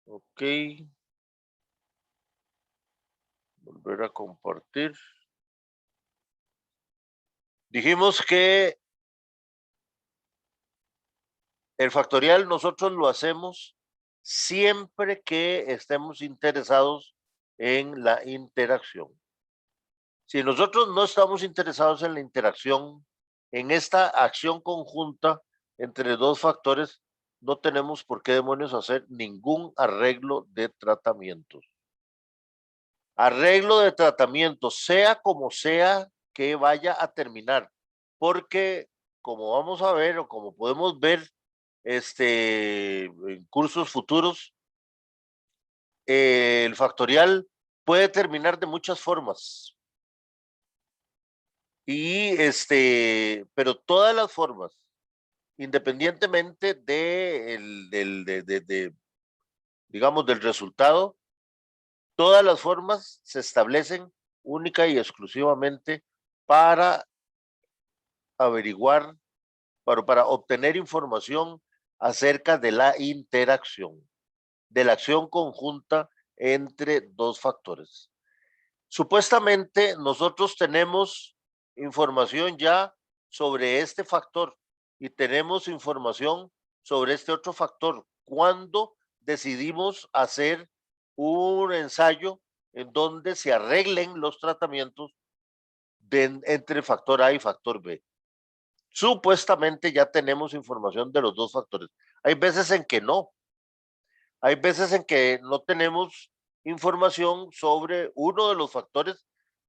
Ok. Volver a compartir. Dijimos que el factorial nosotros lo hacemos siempre que estemos interesados en la interacción. Si nosotros no estamos interesados en la interacción, en esta acción conjunta entre dos factores, no tenemos por qué demonios hacer ningún arreglo de tratamientos. Arreglo de tratamiento, sea como sea que vaya a terminar, porque como vamos a ver o como podemos ver en cursos futuros, el factorial puede terminar de muchas formas. Y pero todas las formas, independientemente digamos, del resultado, todas las formas se establecen única y exclusivamente para averiguar, para obtener información acerca de la interacción, de la acción conjunta entre dos factores. Supuestamente nosotros tenemos información ya sobre este factor y tenemos información sobre este otro factor. Cuando decidimos hacer un ensayo en donde se arreglen los tratamientos entre factor A y factor B. Supuestamente ya tenemos información de los dos factores. Hay veces en que no. Hay veces en que no tenemos información sobre uno de los factores,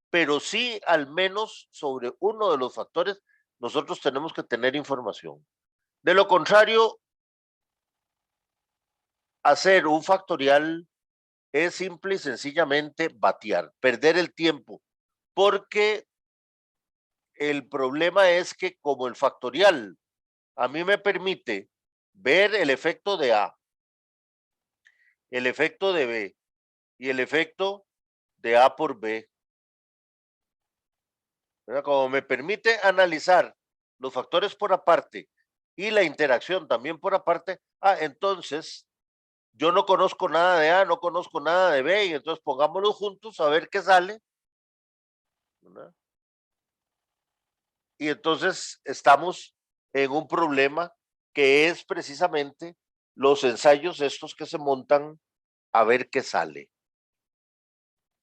pero sí al menos sobre uno de los factores nosotros tenemos que tener información. De lo contrario, hacer un factorial es simple y sencillamente batear, perder el tiempo, porque el problema es que como el factorial a mí me permite ver el efecto de A, el efecto de B y el efecto de A por B, ¿verdad? Como me permite analizar los factores por aparte y la interacción también por aparte, entonces yo no conozco nada de A, no conozco nada de B, y entonces pongámoslos juntos a ver qué sale, ¿verdad? Y entonces estamos en un problema que es precisamente los ensayos estos que se montan a ver qué sale.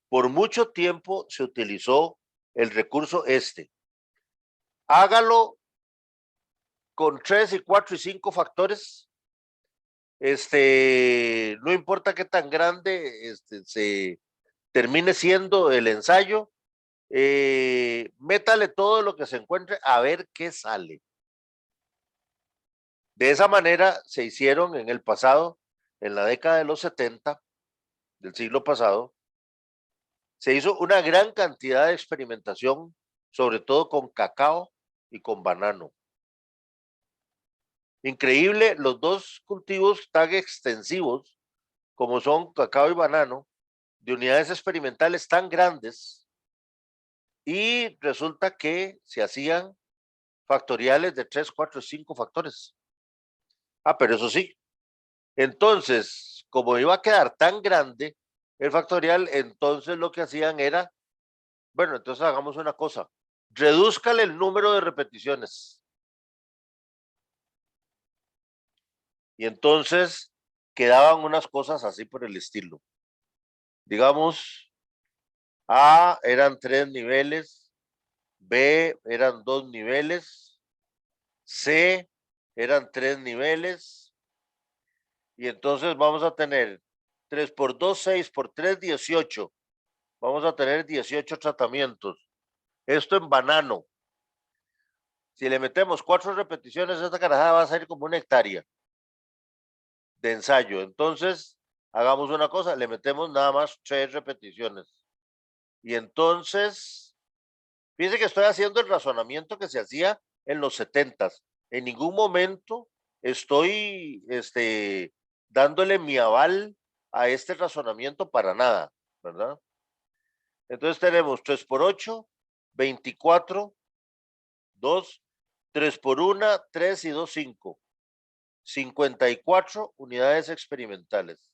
Por mucho tiempo se utilizó el recurso este. Hágalo con 3 y 4 y 5 factores. No importa qué tan grande se termine siendo el ensayo, métale todo lo que se encuentre a ver qué sale. De esa manera se hicieron en el pasado, en la década de los 70 del siglo pasado, se hizo una gran cantidad de experimentación, sobre todo con cacao y con banano. Increíble, los dos cultivos tan extensivos como son cacao y banano, de unidades experimentales tan grandes, y resulta que se hacían factoriales de 3, 4, 5 factores. Pero eso sí, entonces, como iba a quedar tan grande el factorial, entonces lo que hacían era, bueno, entonces hagamos una cosa, redúzcale el número de repeticiones. Y entonces quedaban unas cosas así por el estilo. Digamos, A eran 3 niveles, B eran 2 niveles, C eran 3 niveles, y entonces vamos a tener 3 por 2, 6 por 3, 18. Vamos a tener 18 tratamientos. Esto en banano. Si le metemos 4 repeticiones, esta carajada va a ser como 1 hectárea de ensayo. Entonces, hagamos una cosa, le metemos nada más 3 repeticiones. Y entonces, fíjense que estoy haciendo el razonamiento que se hacía en los 70s. En ningún momento estoy dándole mi aval a este razonamiento para nada, ¿verdad? Entonces tenemos 3 por 8, 24, 2, 3 por 1, 3 y 2, 5. 54 unidades experimentales.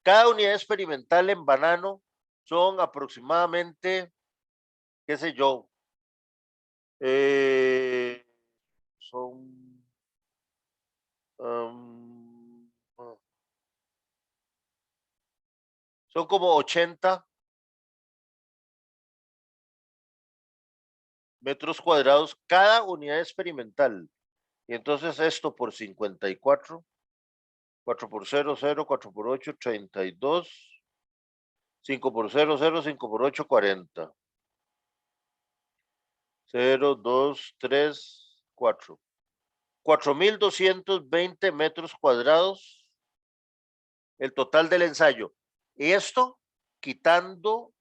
Cada unidad experimental en banano son aproximadamente, qué sé yo, son um, son como 80 metros cuadrados cada unidad experimental. Y entonces esto por 54, 4 por 0, 0, 4 por 8, 32, 5 por 0, 0, 5 por 8, 40. 0, 2, 3, 4. 4.220 metros cuadrados el total del ensayo. Y esto quitando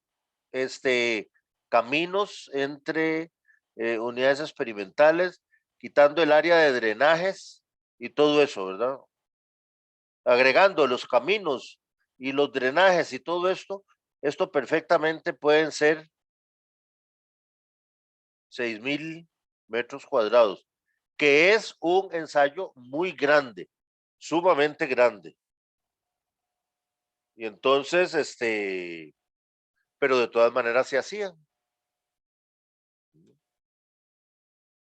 caminos entre unidades experimentales, quitando el área de drenajes y todo eso, ¿verdad? Agregando los caminos y los drenajes y todo esto perfectamente pueden ser 6.000 metros cuadrados, que es un ensayo muy grande, sumamente grande. Y entonces, pero de todas maneras se hacían.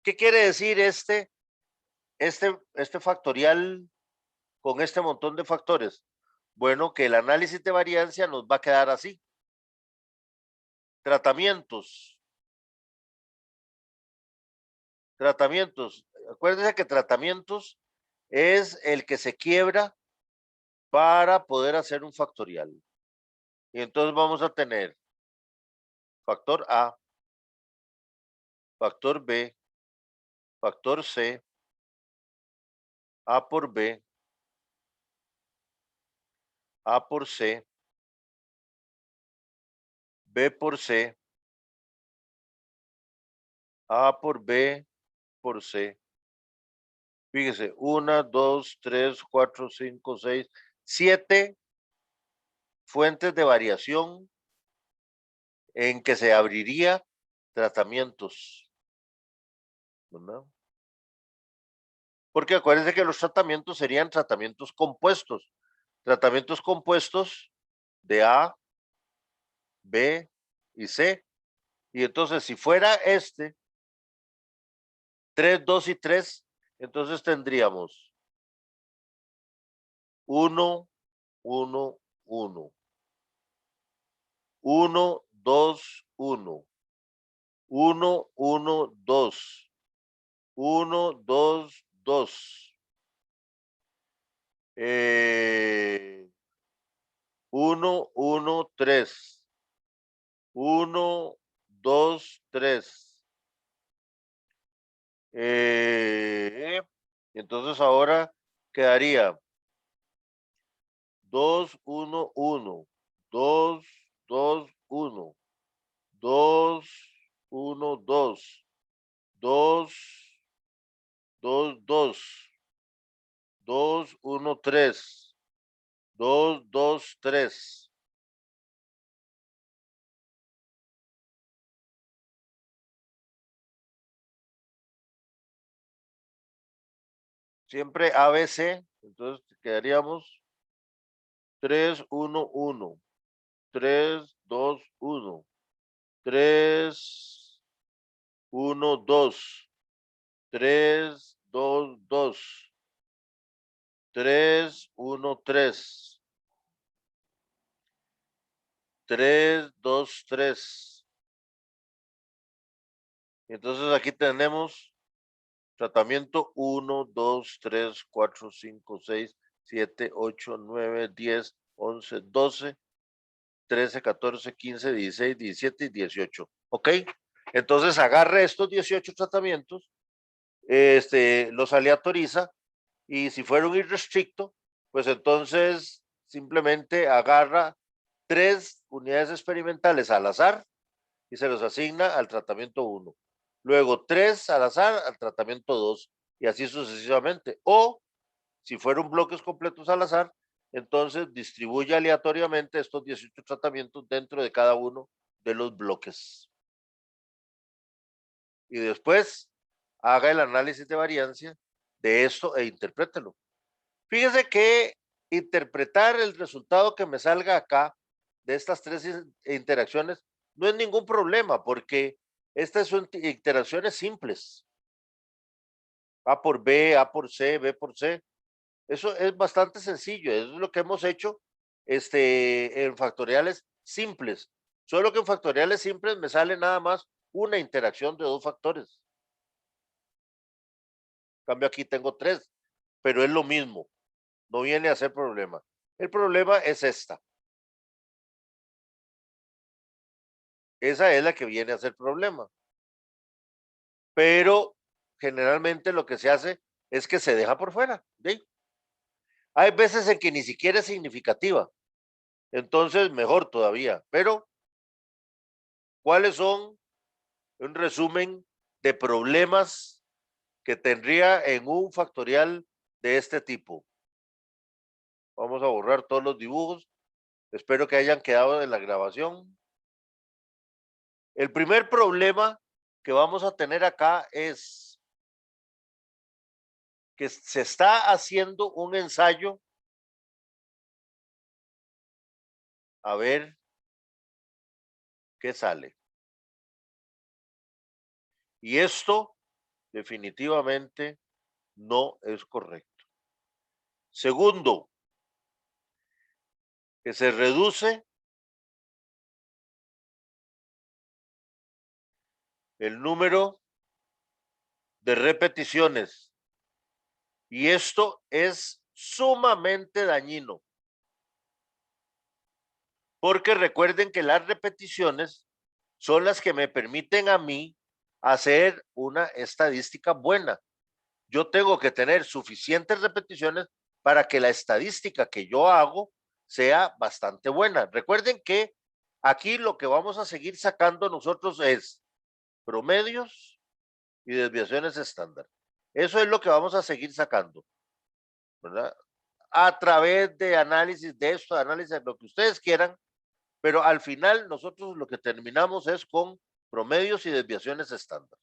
¿Qué quiere decir este factorial con este montón de factores? Bueno, que el análisis de variancia nos va a quedar así. Tratamientos. Acuérdense que tratamientos es el que se quiebra para poder hacer un factorial. Y entonces vamos a tener factor A, factor B, factor C, A por B, A por C, B por C, A por B por C. Fíjese, 1, 2, 3, 4, 5, 6, 7 fuentes de variación en que se abriría tratamientos, ¿verdad? Porque acuérdense que los tratamientos serían tratamientos compuestos de A, B y C. Y entonces, si fuera 3, 2 y 3, entonces tendríamos 1, 1, 1, 1, 2, 1, 1, 1, 2, 1, 2, 2, 1, 1, 3, 1, 2, 3. Entonces ahora quedaría 2, 1, 1, 2, 2, 1, 2, 1, 2, 2, 2, 2, 2, 1, 3, 2, 2, 3. Siempre ABC, entonces quedaríamos 3, 1, 1, 3, 2, 1, 3, 1, 2, 3, 2, 2, 3, 1, 3, 3, 2, 3. Entonces aquí tenemos tratamiento 1, 2, 3, 4, 5, 6, 7, 8, 9, 10, 11, 12, 13, 14, 15, 16, 17 y 18. ¿Ok? Entonces agarre estos 18 tratamientos, los aleatoriza y si fuera un irrestricto, pues entonces simplemente agarra 3 unidades experimentales al azar y se los asigna al tratamiento 1. Luego 3 al azar al tratamiento 2 y así sucesivamente. O si fueron bloques completos al azar, entonces distribuye aleatoriamente estos 18 tratamientos dentro de cada uno de los bloques. Y después haga el análisis de variancia de esto e interprételo. Fíjese que interpretar el resultado que me salga acá de estas tres interacciones no es ningún problema porque estas son interacciones simples. A por B, A por C, B por C. Eso es bastante sencillo. Eso es lo que hemos hecho en factoriales simples. Solo que en factoriales simples me sale nada más una interacción de dos factores. En cambio aquí tengo tres, pero es lo mismo. No viene a ser problema. El problema es esta. Esa es la que viene a ser problema. Pero generalmente lo que se hace es que se deja por fuera. ¿Sí? Hay veces en que ni siquiera es significativa. Entonces, mejor todavía. Pero, ¿cuáles son un resumen de problemas que tendría en un factorial de este tipo? Vamos a borrar todos los dibujos. Espero que hayan quedado en la grabación. El primer problema que vamos a tener acá es que se está haciendo un ensayo. A ver qué sale. Y esto definitivamente no es correcto. Segundo, que se reduce el número de repeticiones. Y esto es sumamente dañino. Porque recuerden que las repeticiones son las que me permiten a mí hacer una estadística buena. Yo tengo que tener suficientes repeticiones para que la estadística que yo hago sea bastante buena. Recuerden que aquí lo que vamos a seguir sacando nosotros es promedios y desviaciones estándar. Eso es lo que vamos a seguir sacando, ¿verdad? A través de análisis de esto, de análisis de lo que ustedes quieran, pero al final nosotros lo que terminamos es con promedios y desviaciones estándar.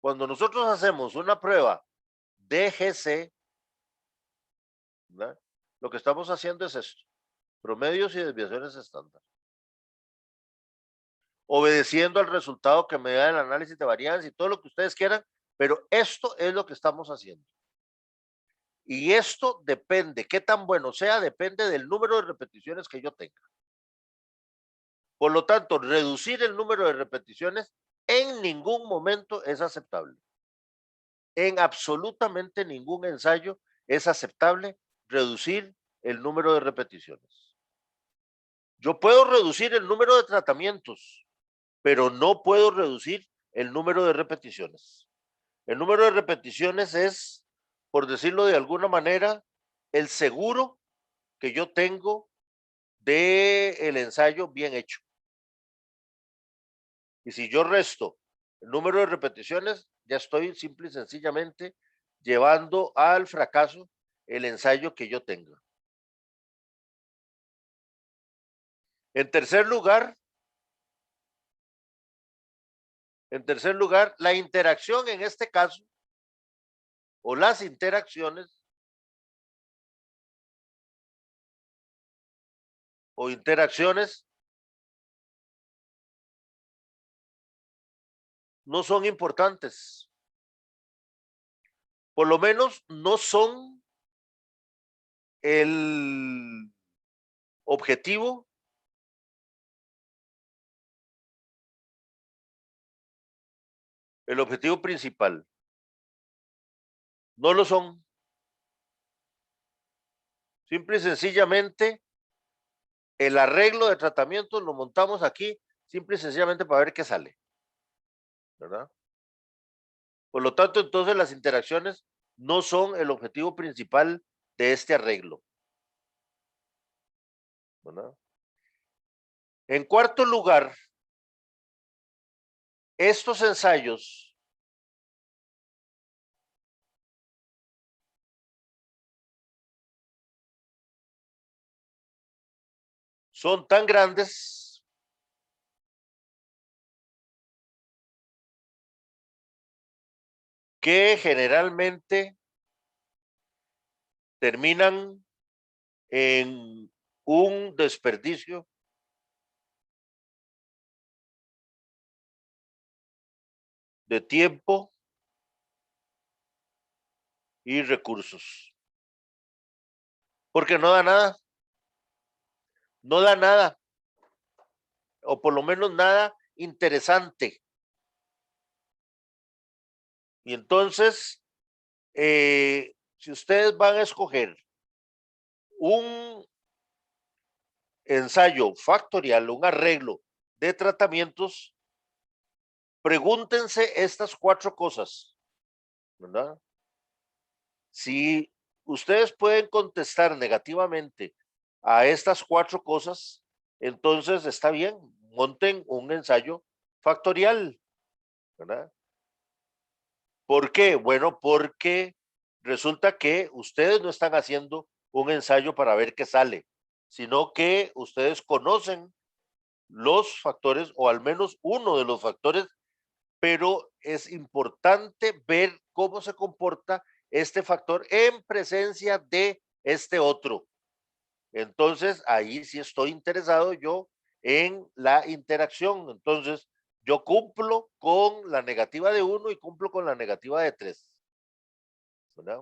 Cuando nosotros hacemos una prueba DGC, ¿verdad? Lo que estamos haciendo es esto, promedios y desviaciones estándar. Obedeciendo al resultado que me da el análisis de varianza y todo lo que ustedes quieran, pero esto es lo que estamos haciendo. Y esto depende, qué tan bueno sea, depende del número de repeticiones que yo tenga. Por lo tanto, reducir el número de repeticiones en ningún momento es aceptable. En absolutamente ningún ensayo es aceptable reducir el número de repeticiones. Yo puedo reducir el número de tratamientos, pero no puedo reducir el número de repeticiones. El número de repeticiones es, por decirlo de alguna manera, el seguro que yo tengo del ensayo bien hecho. Y si yo resto el número de repeticiones, ya estoy simple y sencillamente llevando al fracaso el ensayo que yo tenga. En tercer lugar, la interacción en este caso, o las interacciones, o interacciones, no son importantes. Por lo menos no son el objetivo principal. No lo son. Simple y sencillamente, el arreglo de tratamiento lo montamos aquí, simple y sencillamente para ver qué sale, ¿verdad? Por lo tanto, entonces las interacciones no son el objetivo principal de este arreglo, ¿verdad? En cuarto lugar, estos ensayos son tan grandes que generalmente terminan en un desperdicio de tiempo y recursos. Porque no da nada. No da nada. O por lo menos nada interesante. Y entonces, si ustedes van a escoger un ensayo factorial, un arreglo de tratamientos, pregúntense estas 4 cosas, ¿verdad? Si ustedes pueden contestar negativamente a estas 4 cosas, entonces está bien, monten un ensayo factorial, ¿verdad? ¿Por qué? Bueno, porque resulta que ustedes no están haciendo un ensayo para ver qué sale, sino que ustedes conocen los factores o al menos uno de los factores, pero es importante ver cómo se comporta este factor en presencia de este otro. Entonces, ahí sí estoy interesado yo en la interacción. Entonces, yo cumplo con la negativa de 1 y cumplo con la negativa de 3. ¿Verdad?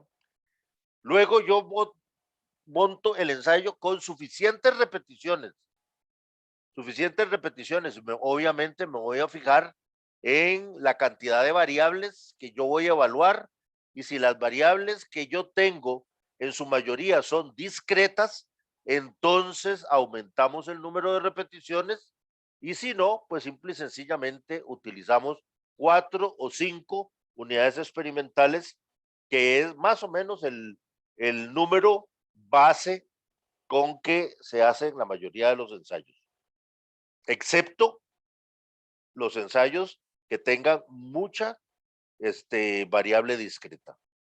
Luego yo monto el ensayo con suficientes repeticiones. Suficientes repeticiones. Obviamente me voy a fijar en la cantidad de variables que yo voy a evaluar y si las variables que yo tengo en su mayoría son discretas, entonces aumentamos el número de repeticiones y si no, pues simple y sencillamente utilizamos 4 o 5 unidades experimentales, que es más o menos el número base con que se hacen la mayoría de los ensayos, excepto los ensayos que tengan mucha variable discreta.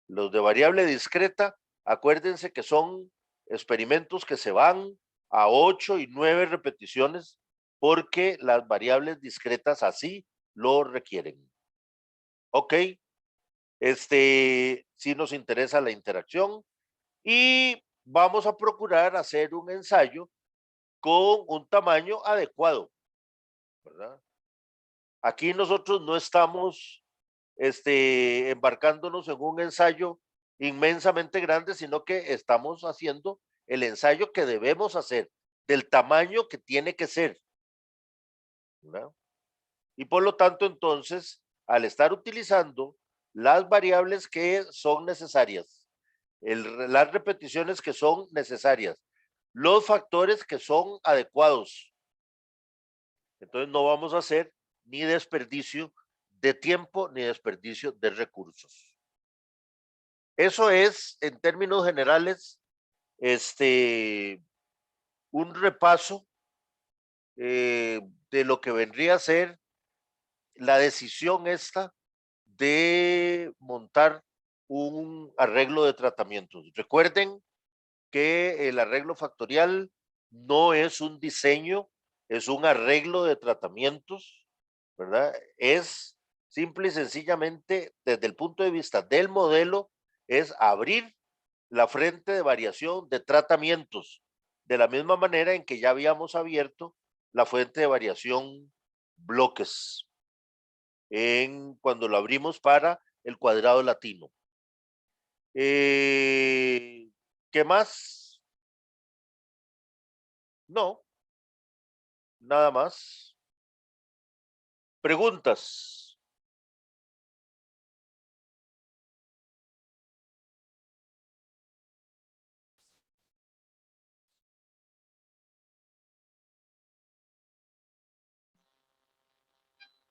Los de variable discreta, acuérdense que son experimentos que se van a 8 y 9 repeticiones porque las variables discretas así lo requieren. Ok, sí nos interesa la interacción y vamos a procurar hacer un ensayo con un tamaño adecuado, ¿verdad? Aquí nosotros no estamos embarcándonos en un ensayo inmensamente grande, sino que estamos haciendo el ensayo que debemos hacer, del tamaño que tiene que ser, ¿verdad? Y por lo tanto, entonces, al estar utilizando las variables que son necesarias, las repeticiones que son necesarias, los factores que son adecuados, entonces no vamos a hacer ni desperdicio de tiempo ni desperdicio de recursos. Eso es, en términos generales, un repaso de lo que vendría a ser la decisión esta de montar un arreglo de tratamientos. Recuerden que el arreglo factorial no es un diseño, es un arreglo de tratamientos, ¿verdad? Es simple y sencillamente, desde el punto de vista del modelo, es abrir la frente de variación de tratamientos, de la misma manera en que ya habíamos abierto la fuente de variación bloques cuando lo abrimos para el cuadrado latino. ¿Qué más? No, nada más. Preguntas.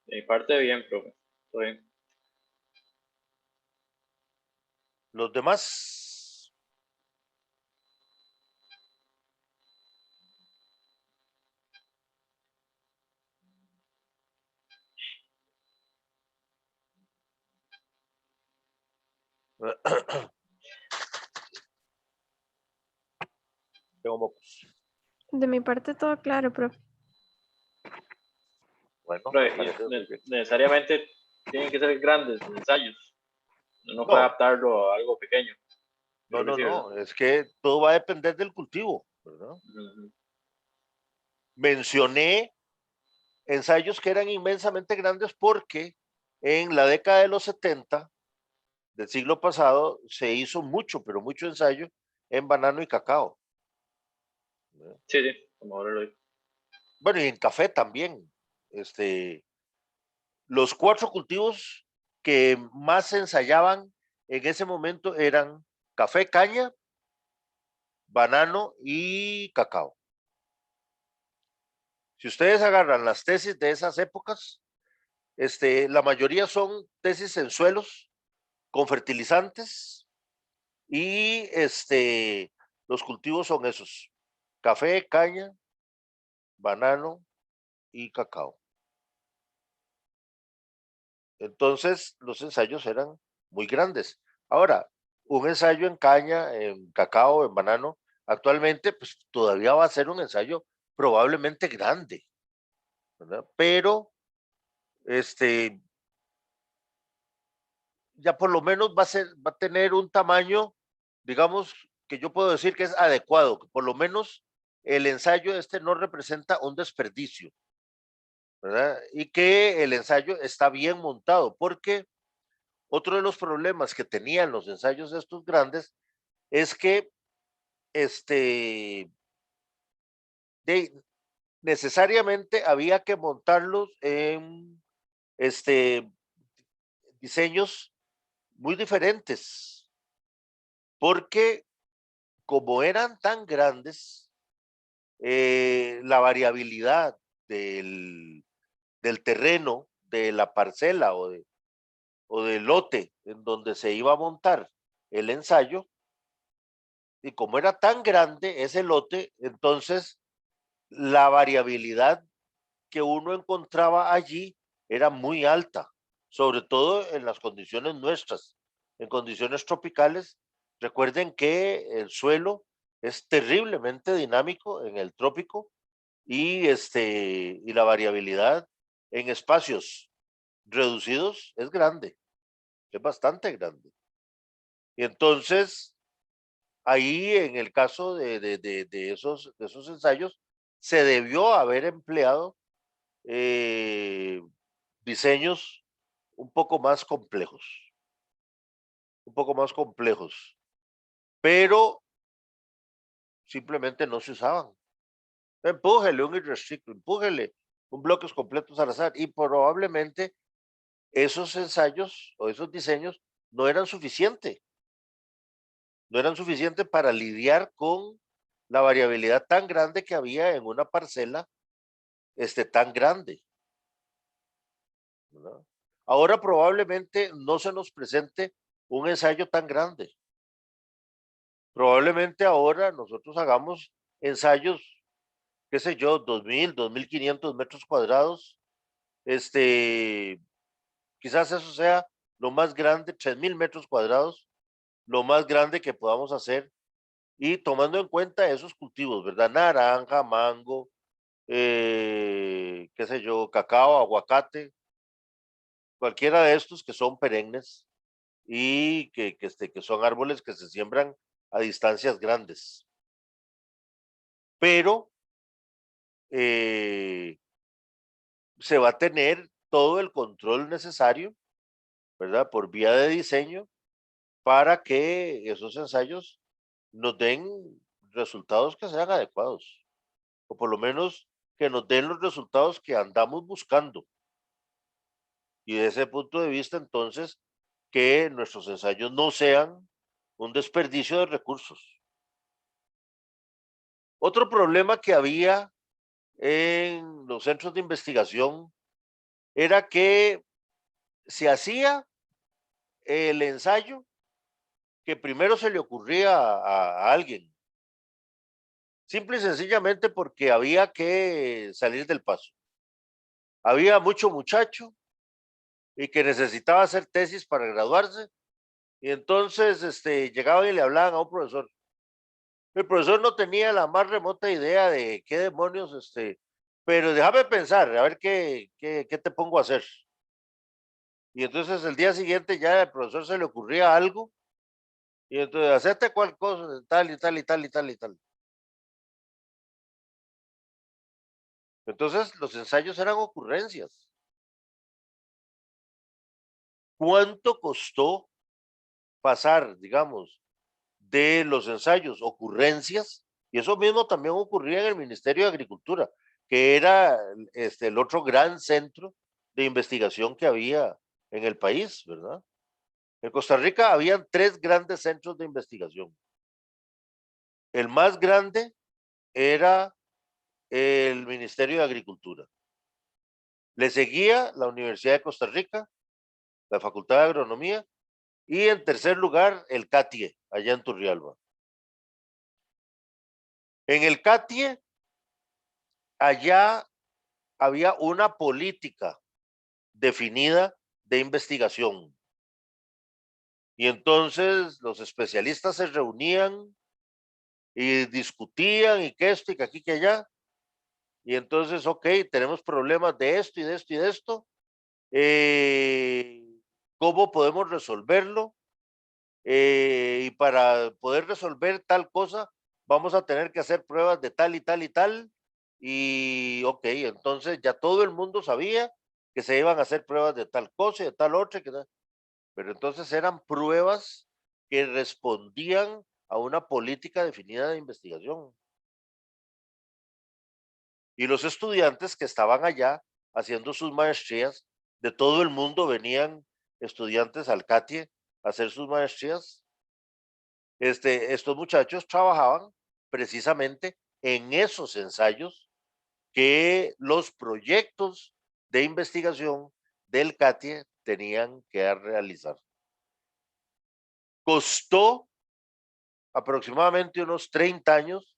De mi parte, bien, profe. Todo bien. Los demás. Tengo mocos. De mi parte todo claro, profe. Bueno, Necesariamente tienen que ser grandes ensayos. No puede no, adaptarlo a algo pequeño. No, Creo que no, sí, ¿verdad? no, es que todo va a depender del cultivo, ¿verdad? Ujú. Mencioné ensayos que eran inmensamente grandes porque en la década de los 70 del siglo pasado se hizo mucho, pero mucho ensayo en banano y cacao, ¿verdad? Sí, sí, como ahora lo digo. Bueno, y en café también. Este, los 4 cultivos que más se ensayaban en ese momento eran café, caña, banano y cacao. Si ustedes agarran las tesis de esas épocas, la mayoría son tesis en suelos con fertilizantes y los cultivos son esos: café, caña, banano y cacao. Entonces, los ensayos eran muy grandes. Ahora, un ensayo en caña, en cacao, en banano, actualmente, pues todavía va a ser un ensayo probablemente grande, ¿verdad? Pero, este, ya por lo menos va a tener un tamaño, digamos, que yo puedo decir que es adecuado, que por lo menos el ensayo no representa un desperdicio, ¿verdad? Y que el ensayo está bien montado, porque otro de los problemas que tenían los ensayos estos grandes es que este, de, necesariamente había que montarlos en diseños muy diferentes, porque como eran tan grandes, la variabilidad del, del terreno, de la parcela o del lote en donde se iba a montar el ensayo, y como era tan grande ese lote, entonces la variabilidad que uno encontraba allí era muy alta, sobre todo en las condiciones nuestras, en condiciones tropicales. Recuerden que el suelo es terriblemente dinámico en el trópico y la variabilidad en espacios reducidos es grande, es bastante grande. Y entonces, ahí en el caso de esos ensayos, se debió haber empleado eh, diseños un poco más complejos, un poco más complejos, pero simplemente no se usaban. Empújele un irrestricto, empújele un bloques completos al azar y probablemente esos ensayos o esos diseños no eran suficientes, no eran suficientes para lidiar con la variabilidad tan grande que había en una parcela tan grande, ¿verdad? Ahora probablemente no se nos presente un ensayo tan grande. Probablemente ahora nosotros hagamos ensayos, qué sé yo, 2000, 2500 metros cuadrados. Este, Quizás eso sea lo más grande, 3000 metros cuadrados, lo más grande que podamos hacer y tomando en cuenta esos cultivos, ¿verdad? Naranja, mango, qué sé yo, cacao, aguacate, cualquiera de estos que son perennes y que son árboles que se siembran a distancias grandes. Pero eh, se va a tener todo el control necesario, ¿verdad? Por vía de diseño para que esos ensayos nos den resultados que sean adecuados, o por lo menos que nos den los resultados que andamos buscando. Y de ese punto de vista, entonces, que nuestros ensayos no sean un desperdicio de recursos. Otro problema que había en los centros de investigación era que se hacía el ensayo que primero se le ocurría a alguien, simple y sencillamente porque había que salir del paso. Había mucho muchacho y que necesitaba hacer tesis para graduarse, y entonces llegaban y le hablaban a un profesor. El profesor no tenía la más remota idea de qué demonios, pero déjame pensar, a ver qué te pongo a hacer. Y entonces el día siguiente ya al profesor se le ocurría algo Y entonces, hacete cual cosa, tal y tal y tal y tal y tal. Entonces, los ensayos eran ocurrencias. ¿Cuánto costó pasar, digamos, de los ensayos, ocurrencias? Y eso mismo también ocurría en el Ministerio de Agricultura, que era el otro gran centro de investigación que había en el país, ¿verdad? En Costa Rica habían 3 grandes centros de investigación. El más grande era el Ministerio de Agricultura. Le seguía la Universidad de Costa Rica, la Facultad de Agronomía, y en tercer lugar el CATIE, allá en Turrialba. En el CATIE, allá había una política definida de investigación. Y entonces los especialistas se reunían y discutían y que esto y que aquí que allá. Y entonces, ok, tenemos problemas de esto y de esto y de esto. ¿Cómo podemos resolverlo? Y para poder resolver tal cosa, vamos a tener que hacer pruebas de tal y tal y tal. Y ok, entonces ya todo el mundo sabía que se iban a hacer pruebas de tal cosa y de tal otra, pero entonces eran pruebas que respondían a una política definida de investigación. Y los estudiantes que estaban allá haciendo sus maestrías, de todo el mundo venían estudiantes al CATIE a hacer sus maestrías. Estos muchachos trabajaban precisamente en esos ensayos que los proyectos de investigación del CATIE tenían que realizar. Costó aproximadamente unos 30 años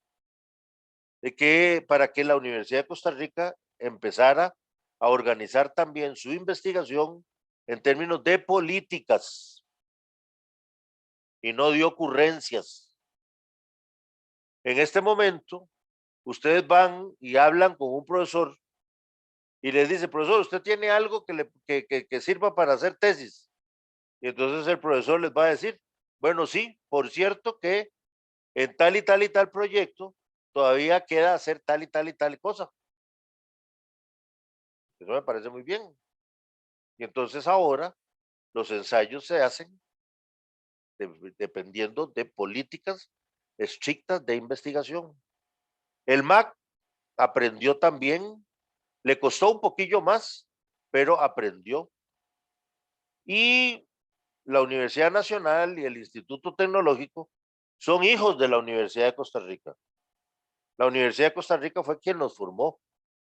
para que la Universidad de Costa Rica empezara a organizar también su investigación en términos de políticas y no de ocurrencias. En este momento, ustedes van y hablan con un profesor y les dice, profesor, ¿usted tiene algo que sirva para hacer tesis? Y entonces el profesor les va a decir, bueno, sí, por cierto que en tal y tal y tal proyecto todavía queda hacer tal y tal y tal cosa. Eso me parece muy bien. Y entonces ahora los ensayos se hacen dependiendo de políticas estrictas de investigación. El MAC aprendió también, le costó un poquillo más, pero aprendió. Y la Universidad Nacional y el Instituto Tecnológico son hijos de la Universidad de Costa Rica. La Universidad de Costa Rica fue quien nos formó,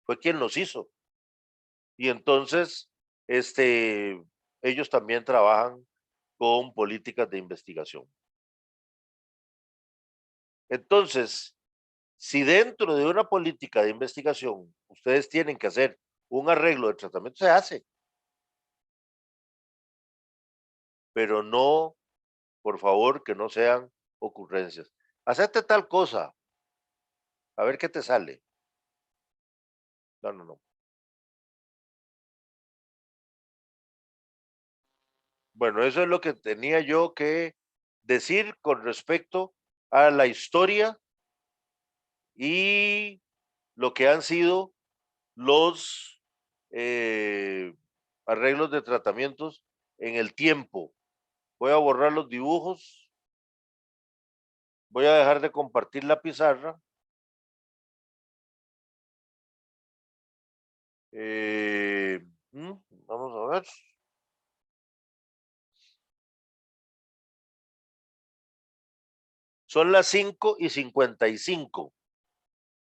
fue quien nos hizo. Y entonces, ellos también trabajan con políticas de investigación. Entonces, si dentro de una política de investigación ustedes tienen que hacer un arreglo de tratamiento, se hace, pero no, por favor, que no sean ocurrencias. Hacete tal cosa, a ver qué te sale. No, no, no. Bueno, eso es lo que tenía yo que decir con respecto a la historia y lo que han sido los arreglos de tratamientos en el tiempo. Voy a borrar los dibujos, voy a dejar de compartir la pizarra. Vamos a ver. Son las 5:55,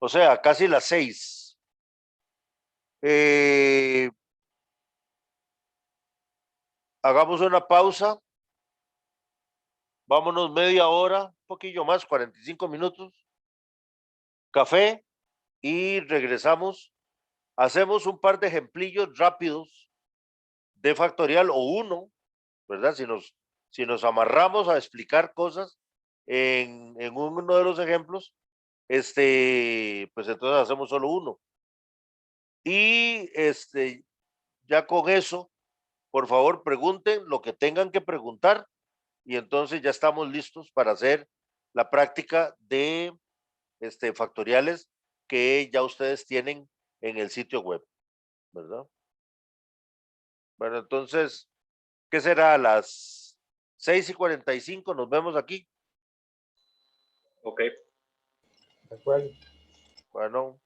o sea, casi las 6. Hagamos una pausa. Vámonos media hora, un poquillo más, 45 minutos. Café y regresamos. Hacemos un par de ejemplillos rápidos de factorial o uno, ¿verdad? Si nos amarramos a explicar cosas en uno de los ejemplos, pues entonces hacemos solo uno. Y ya con eso, por favor, pregunten lo que tengan que preguntar y entonces ya estamos listos para hacer la práctica de factoriales que ya ustedes tienen en el sitio web, ¿verdad? Bueno, entonces, ¿qué será? A las 6:45 nos vemos aquí. Ok. De acuerdo. Bueno.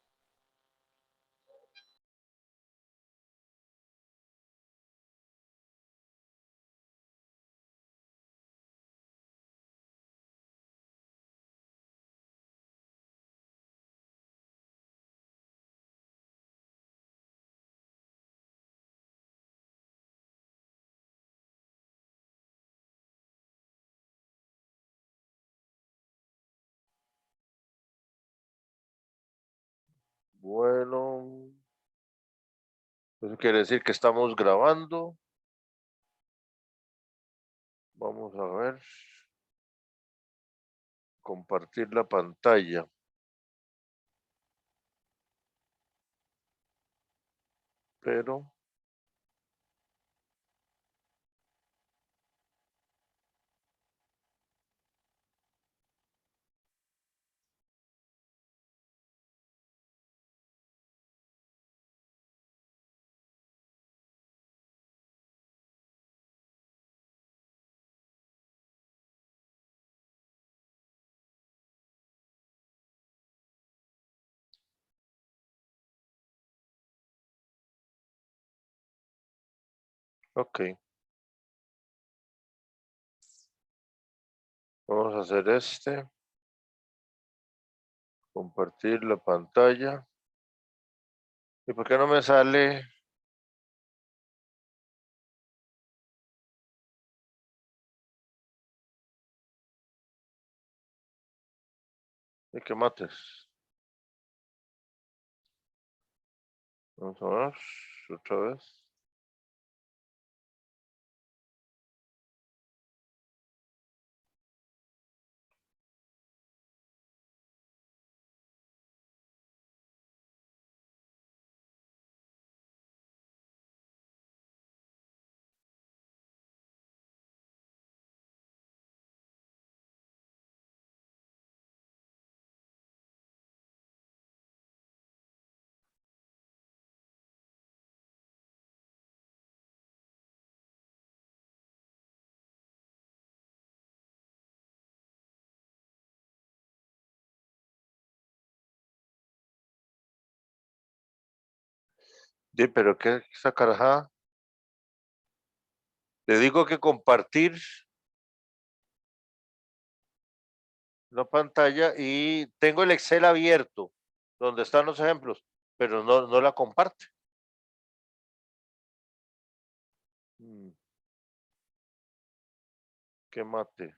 Bueno, eso quiere decir que estamos grabando. Vamos a ver. Compartir la pantalla. Pero ok. Vamos a hacer compartir la pantalla. ¿Y por qué no me sale? ¿De qué mates? Vamos a ver otra vez. Sí, pero qué esa carajada. Le digo que compartir la pantalla y tengo el Excel abierto donde están los ejemplos, pero no la comparte. Qué mate.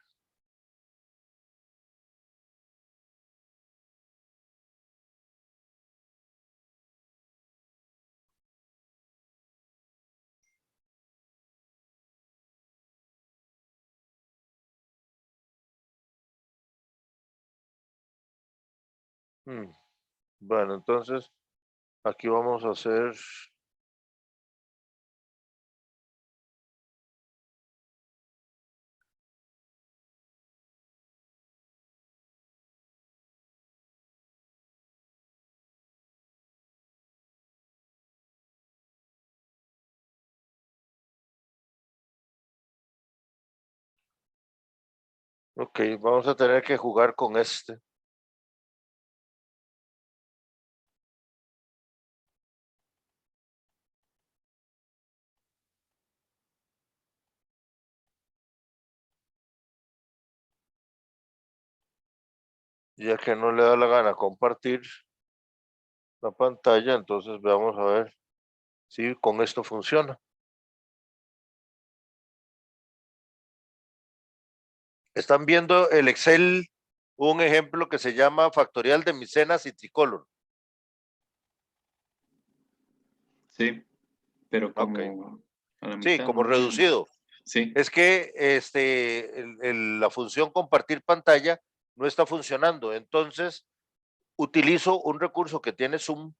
Bueno, entonces aquí vamos a hacer ok, vamos a tener que jugar con ya que no le da la gana compartir la pantalla, entonces vamos a ver si con esto funciona. Están viendo el Excel, un ejemplo que se llama factorial de micenas y tricolor. Sí, pero como Ok. a la Sí, mitad, como más o menos. reducido. Sí, Es que la función compartir pantalla no está funcionando. Entonces, utilizo un recurso que tiene Zoom,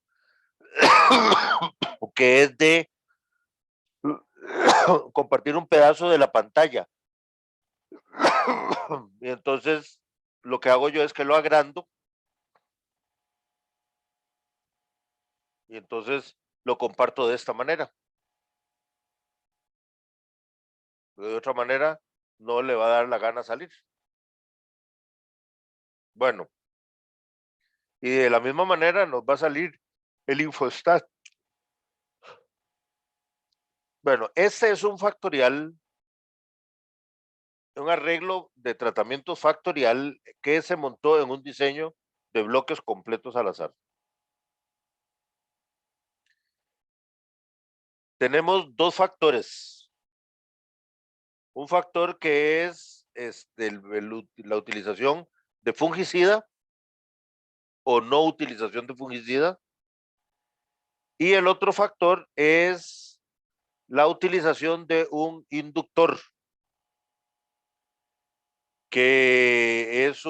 que es de compartir un pedazo de la pantalla. Y entonces lo que hago yo es que lo agrando y entonces lo comparto de esta manera. De otra manera, no le va a dar la gana salir. Bueno, y de la misma manera nos va a salir el infostat. Bueno, este es un factorial, un arreglo de tratamiento factorial que se montó en un diseño de bloques completos al azar. Tenemos dos factores. Un factor que es la utilización de fungicida o no utilización de fungicida. Y el otro factor es la utilización de un inductor, que es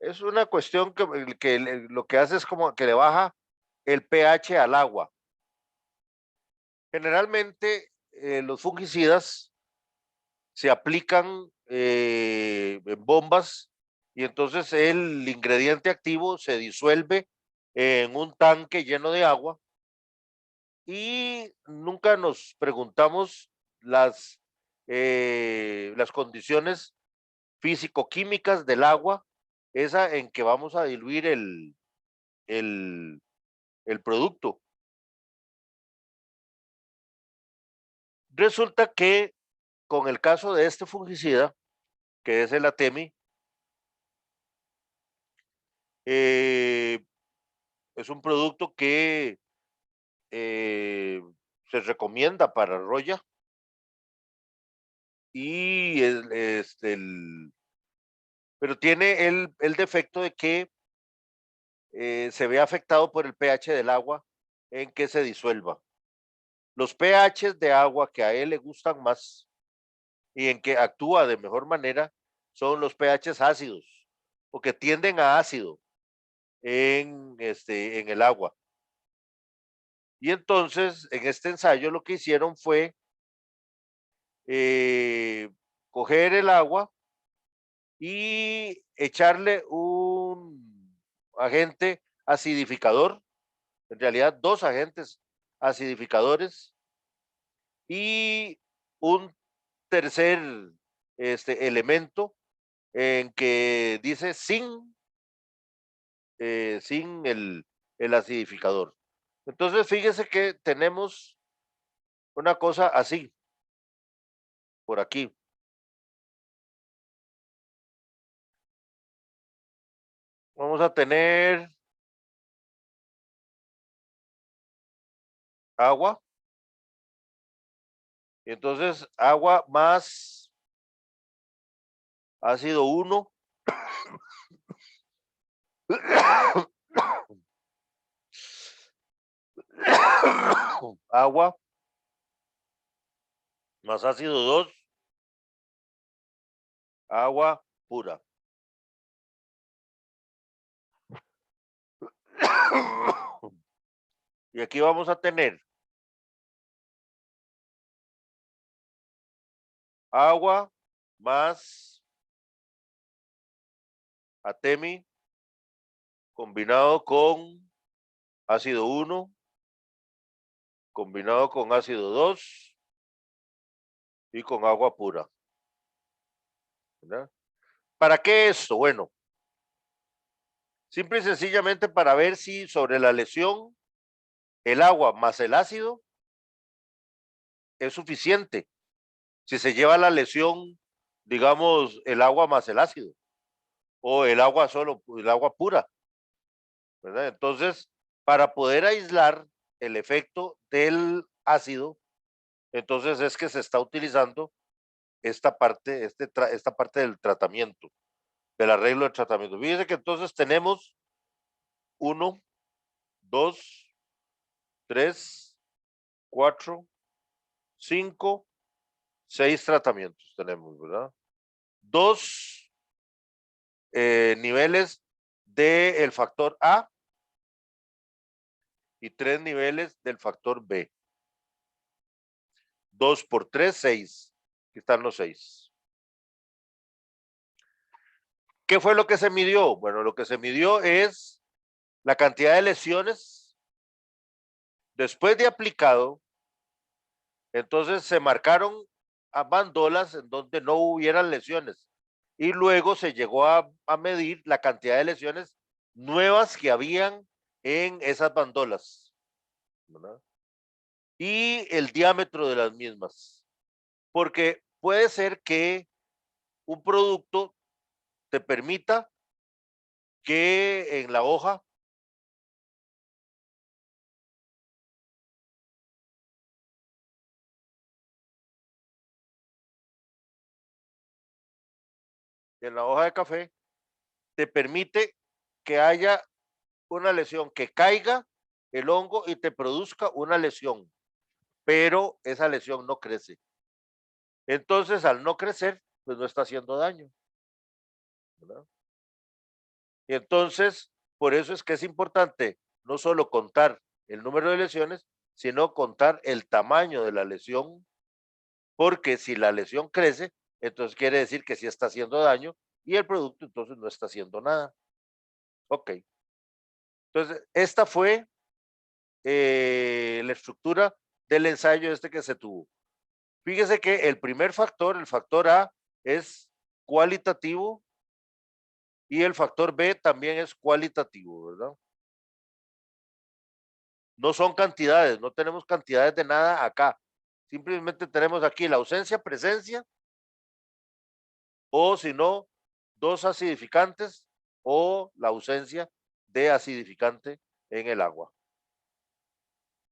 es una cuestión que lo que hace es como que le baja el pH al agua. Generalmente los fungicidas se aplican en bombas y entonces el ingrediente activo se disuelve en un tanque lleno de agua y nunca nos preguntamos las condiciones físico-químicas del agua, esa en que vamos a diluir el, el producto. Resulta que con el caso de este fungicida, que es el Atemi, es un producto que se recomienda para roya y pero tiene el defecto de que se ve afectado por el pH del agua en que se disuelva. Los pHs de agua que a él le gustan más y en que actúa de mejor manera son los pHs ácidos, porque tienden a ácido en el agua. Y entonces, en este ensayo lo que hicieron fue coger el agua y echarle un agente acidificador, en realidad dos agentes acidificadores y un tercer elemento en que dice sin el acidificador. Entonces, fíjese que tenemos una cosa así, por aquí. Vamos a tener agua. Y entonces, agua más ácido 1. Agua más ácido 2. Agua pura. Y aquí vamos a tener agua más Atemi combinado con ácido 1, combinado con ácido 2 y con agua pura. ¿Verdad? ¿Para qué esto? Bueno, simple y sencillamente para ver si sobre la lesión el agua más el ácido es suficiente. Si se lleva la lesión, digamos, el agua más el ácido o el agua solo, el agua pura, ¿verdad? Entonces, para poder aislar el efecto del ácido, entonces es que se está utilizando esta parte, esta parte del tratamiento, del arreglo del tratamiento. Fíjense que entonces tenemos 1, 2, 3, 4, 5, 6 tratamientos tenemos, ¿verdad? 2 niveles del factor A y 3 niveles del factor B. 2 por 3, 6. Aquí están los 6. ¿Qué fue lo que se midió? Bueno, lo que se midió es la cantidad de lesiones después de aplicado. Entonces se marcaron a bandolas en donde no hubieran lesiones y luego se llegó a medir la cantidad de lesiones nuevas que habían en esas bandolas, ¿verdad? Y el diámetro de las mismas, porque puede ser que un producto te permita que en la hoja de café te permite que haya una lesión, que caiga el hongo y te produzca una lesión, pero esa lesión no crece. Entonces, al no crecer, pues no está haciendo daño, ¿verdad? Y entonces, por eso es que es importante no solo contar el número de lesiones, sino contar el tamaño de la lesión, porque si la lesión crece, entonces quiere decir que sí está haciendo daño y el producto entonces no está haciendo nada. Ok. Entonces, esta fue la estructura del ensayo este que se tuvo. Fíjese que el primer factor, el factor A, es cualitativo y el factor B también es cualitativo, ¿verdad? No son cantidades, no tenemos cantidades de nada acá. Simplemente tenemos aquí la ausencia, presencia, o si no, dos acidificantes o la ausencia de acidificante en el agua.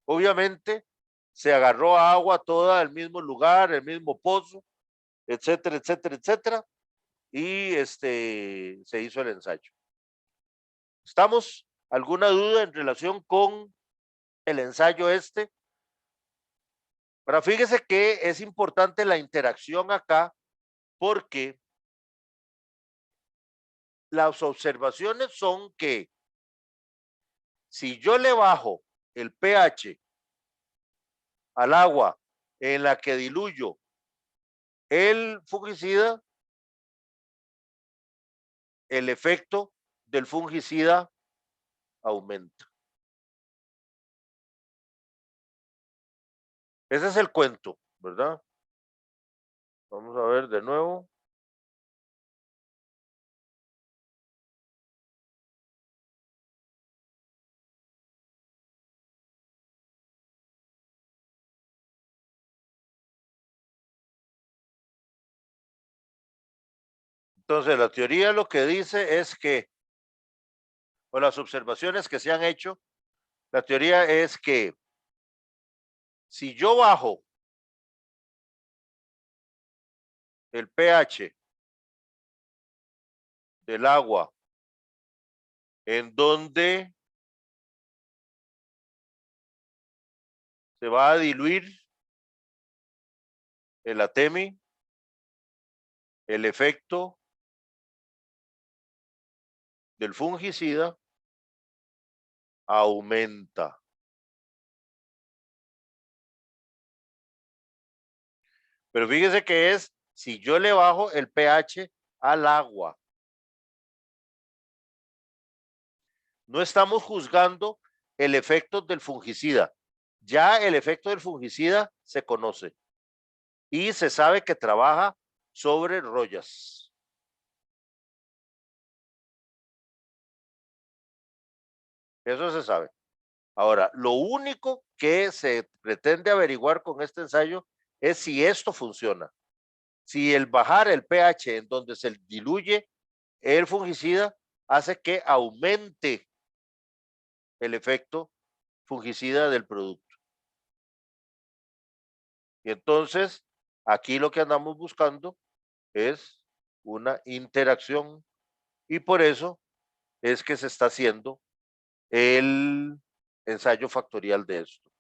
Obviamente, se agarró agua toda del mismo lugar, el mismo pozo, etcétera, etcétera, etcétera, y se hizo el ensayo. ¿Estamos? ¿Alguna duda en relación con el ensayo este? Pero fíjese que es importante la interacción acá porque las observaciones son que si yo le bajo el pH al agua en la que diluyo el fungicida, el efecto del fungicida aumenta. Ese es el cuento, ¿verdad? Vamos a ver de nuevo. Entonces, la teoría lo que dice es que, o las observaciones que se han hecho, la teoría es que si yo bajo el pH del agua en donde se va a diluir el atemi, el efecto del fungicida aumenta. Pero fíjese que es si yo le bajo el pH al agua. No estamos juzgando el efecto del fungicida. Ya el efecto del fungicida se conoce y se sabe que trabaja sobre rollas. Eso se sabe. Ahora, lo único que se pretende averiguar con este ensayo es si esto funciona. Si el bajar el pH en donde se diluye el fungicida hace que aumente el efecto fungicida del producto. Y entonces, aquí lo que andamos buscando es una interacción y por eso es que se está haciendo el ensayo factorial de esto.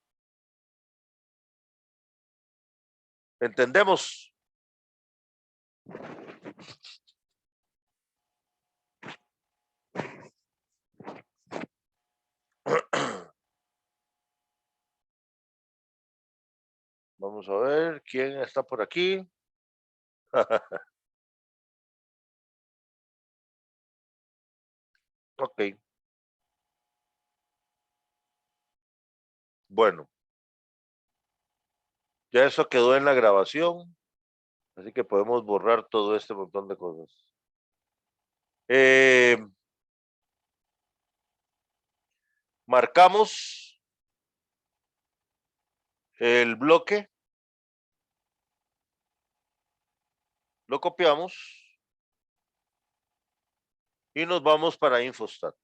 ¿Entendemos? Vamos Vamos a ver quién está por aquí. Ok. Bueno, ya eso quedó en la grabación, así que podemos borrar todo este montón de cosas. Marcamos el bloque, lo copiamos y nos vamos para Infostat.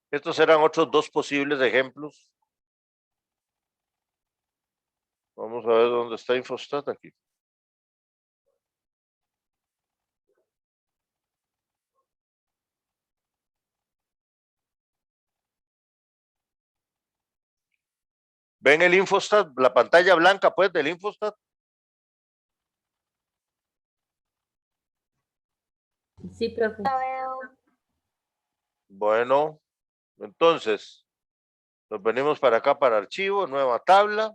Estos eran otros dos posibles ejemplos. Vamos a ver dónde está Infostat aquí. ¿Ven el Infostat? La pantalla blanca, pues, del Infostat. Sí, profe. Bueno, entonces, nos venimos para acá para archivo, nueva tabla.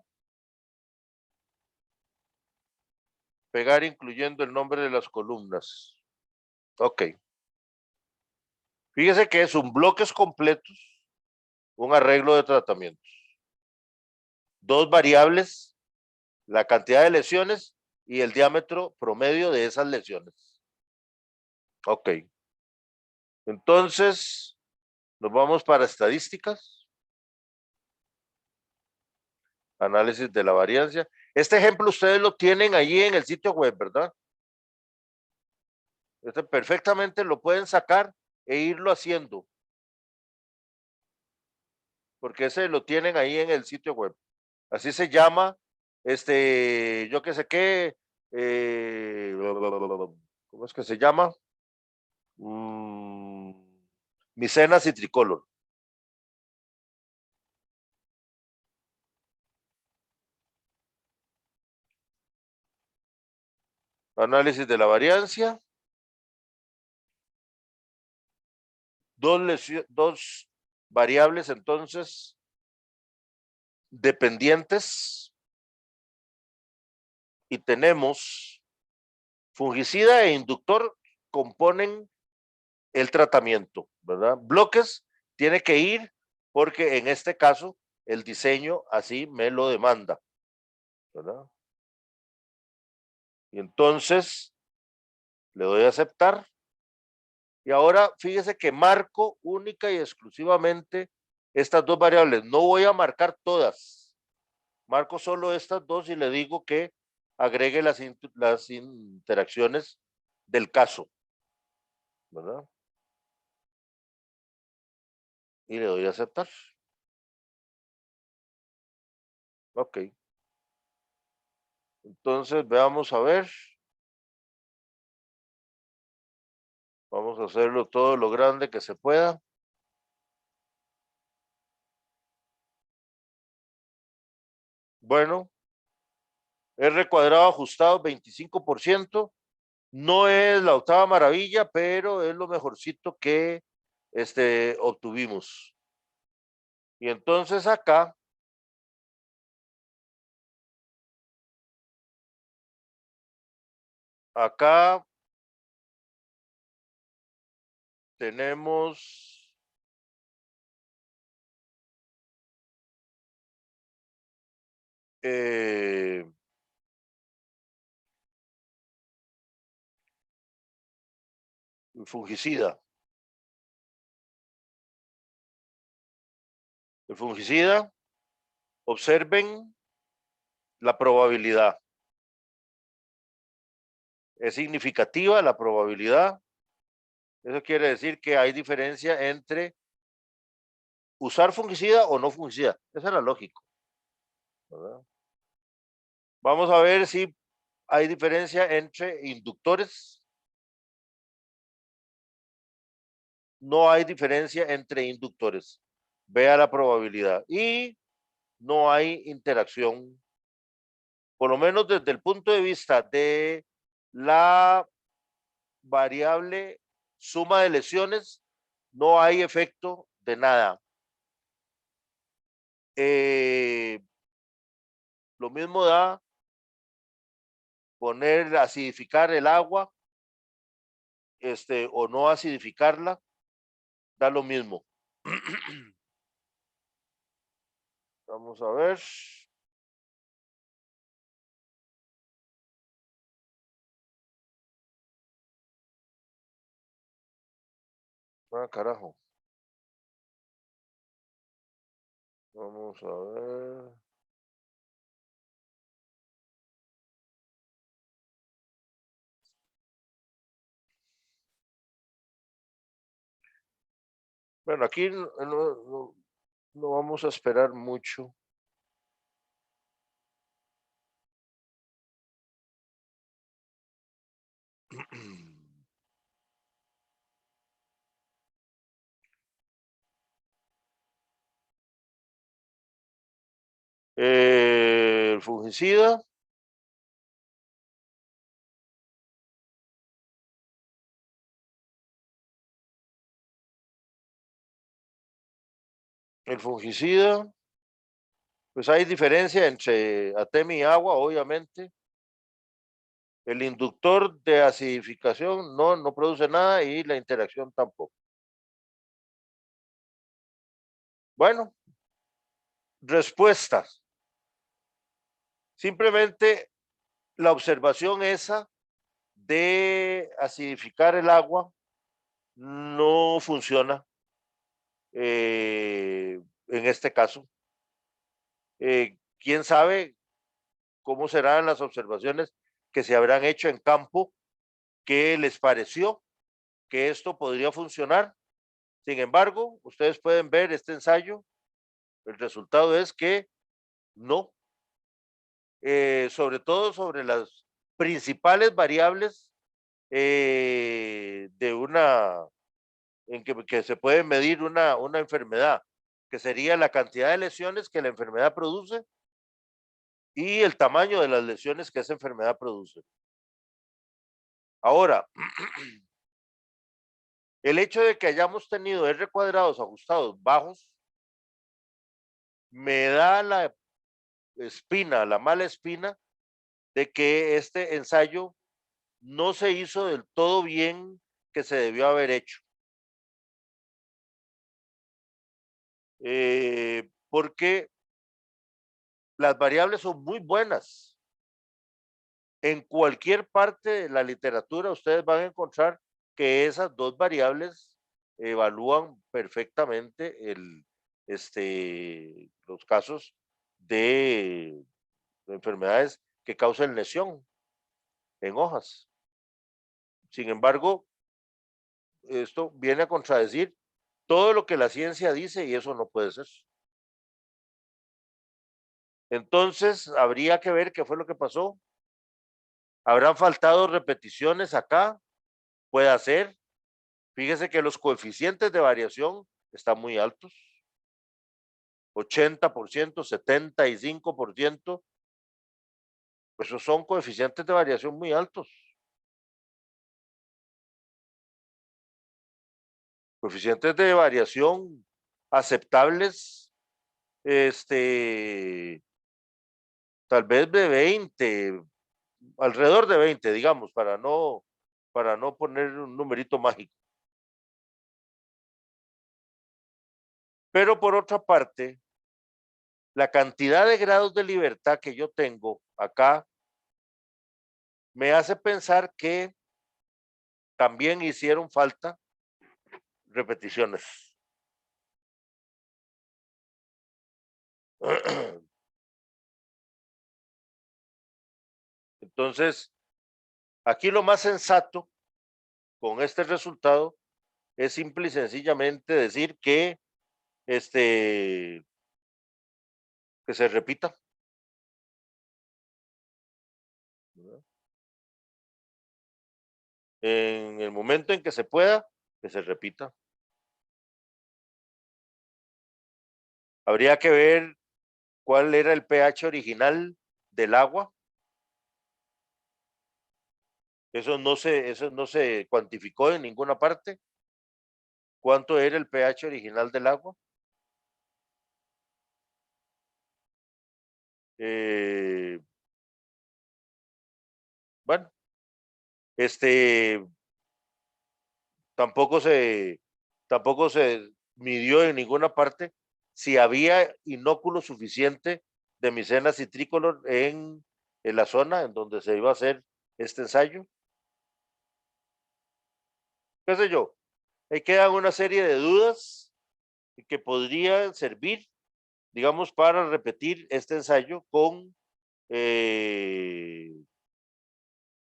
Pegar incluyendo el nombre de las columnas. Ok. Fíjese que es un bloques completos, un arreglo de tratamientos. Dos variables, la cantidad de lesiones y el diámetro promedio de esas lesiones. Ok. Entonces, nos vamos para estadísticas. Análisis de la varianza. Este ejemplo ustedes lo tienen allí en el sitio web, ¿verdad? Este perfectamente lo pueden sacar e irlo haciendo. Porque ese lo tienen ahí en el sitio web. Así se llama, yo qué sé qué, ¿cómo es que se llama? Micenas y tricolor. Análisis de la variancia. Dos variables entonces dependientes y tenemos fungicida e inductor componen el tratamiento, ¿verdad? Bloques tiene que ir porque en este caso el diseño así me lo demanda, ¿verdad? Y entonces le doy a aceptar. Y ahora fíjese que marco única y exclusivamente estas dos variables. No voy a marcar todas. Marco solo estas dos y le digo que agregue las interacciones del caso, ¿verdad? Y le doy a aceptar. Ok. Entonces veamos a ver. Vamos a hacerlo todo lo grande que se pueda. Bueno, R cuadrado ajustado 25%. No es la octava maravilla, pero es lo mejorcito que obtuvimos. Y entonces acá tenemos fungicida. El fungicida, observen la probabilidad. Es significativa la probabilidad. Eso quiere decir que hay diferencia entre usar fungicida o no fungicida. Eso era lógico, ¿verdad? Vamos a ver si hay diferencia entre inductores. No hay diferencia entre inductores. Vea la probabilidad. Y no hay interacción, por lo menos desde el punto de vista de la variable suma de lesiones, no hay efecto de nada. lo mismo da poner, acidificar el agua, o no acidificarla, da lo mismo. Vamos a ver. Ah, carajo. Vamos a ver. Bueno, aquí no vamos a esperar mucho. El fungicida. El fungicida. Pues hay diferencia entre Atemi y agua, obviamente. El inductor de acidificación no produce nada y la interacción tampoco. Bueno, respuestas. Simplemente la observación esa de acidificar el agua no funciona en este caso. ¿Quién sabe cómo serán las observaciones que se habrán hecho en campo? ¿Qué les pareció que esto podría funcionar? Sin embargo, ustedes pueden ver este ensayo. El resultado es que no, sobre todo sobre las principales variables de una, en que se puede medir una enfermedad, que sería la cantidad de lesiones que la enfermedad produce y el tamaño de las lesiones que esa enfermedad produce. Ahora, el hecho de que hayamos tenido R cuadrados ajustados bajos me da la espina, la mala espina de que este ensayo no se hizo del todo bien que se debió haber hecho. Porque las variables son muy buenas. En cualquier parte de la literatura ustedes van a encontrar que esas dos variables evalúan perfectamente los casos de enfermedades que causan lesión en hojas. Sin embargo, esto viene a contradecir todo lo que la ciencia dice y eso no puede ser. Entonces, habría que ver qué fue lo que pasó. ¿Habrán faltado repeticiones acá? Puede ser. Fíjese que los coeficientes de variación están muy altos. 80%, 75%. Esos son coeficientes de variación muy altos. Coeficientes de variación aceptables, tal vez de 20, alrededor de 20, digamos, para no poner un numerito mágico. Pero por otra parte, la cantidad de grados de libertad que yo tengo acá me hace pensar que también hicieron falta repeticiones. Entonces, aquí lo más sensato con este resultado es simple y sencillamente decir que que se repita. En el momento en que se pueda, que se repita. Habría que ver cuál era el pH original del agua. Eso no se cuantificó en ninguna parte. ¿Cuánto era el pH original del agua? Bueno, tampoco se midió en ninguna parte si había inóculo suficiente de micena citricolor en la zona en donde se iba a hacer este ensayo. ¿Qué sé yo? Ahí quedan una serie de dudas que podrían servir, digamos, para repetir este ensayo con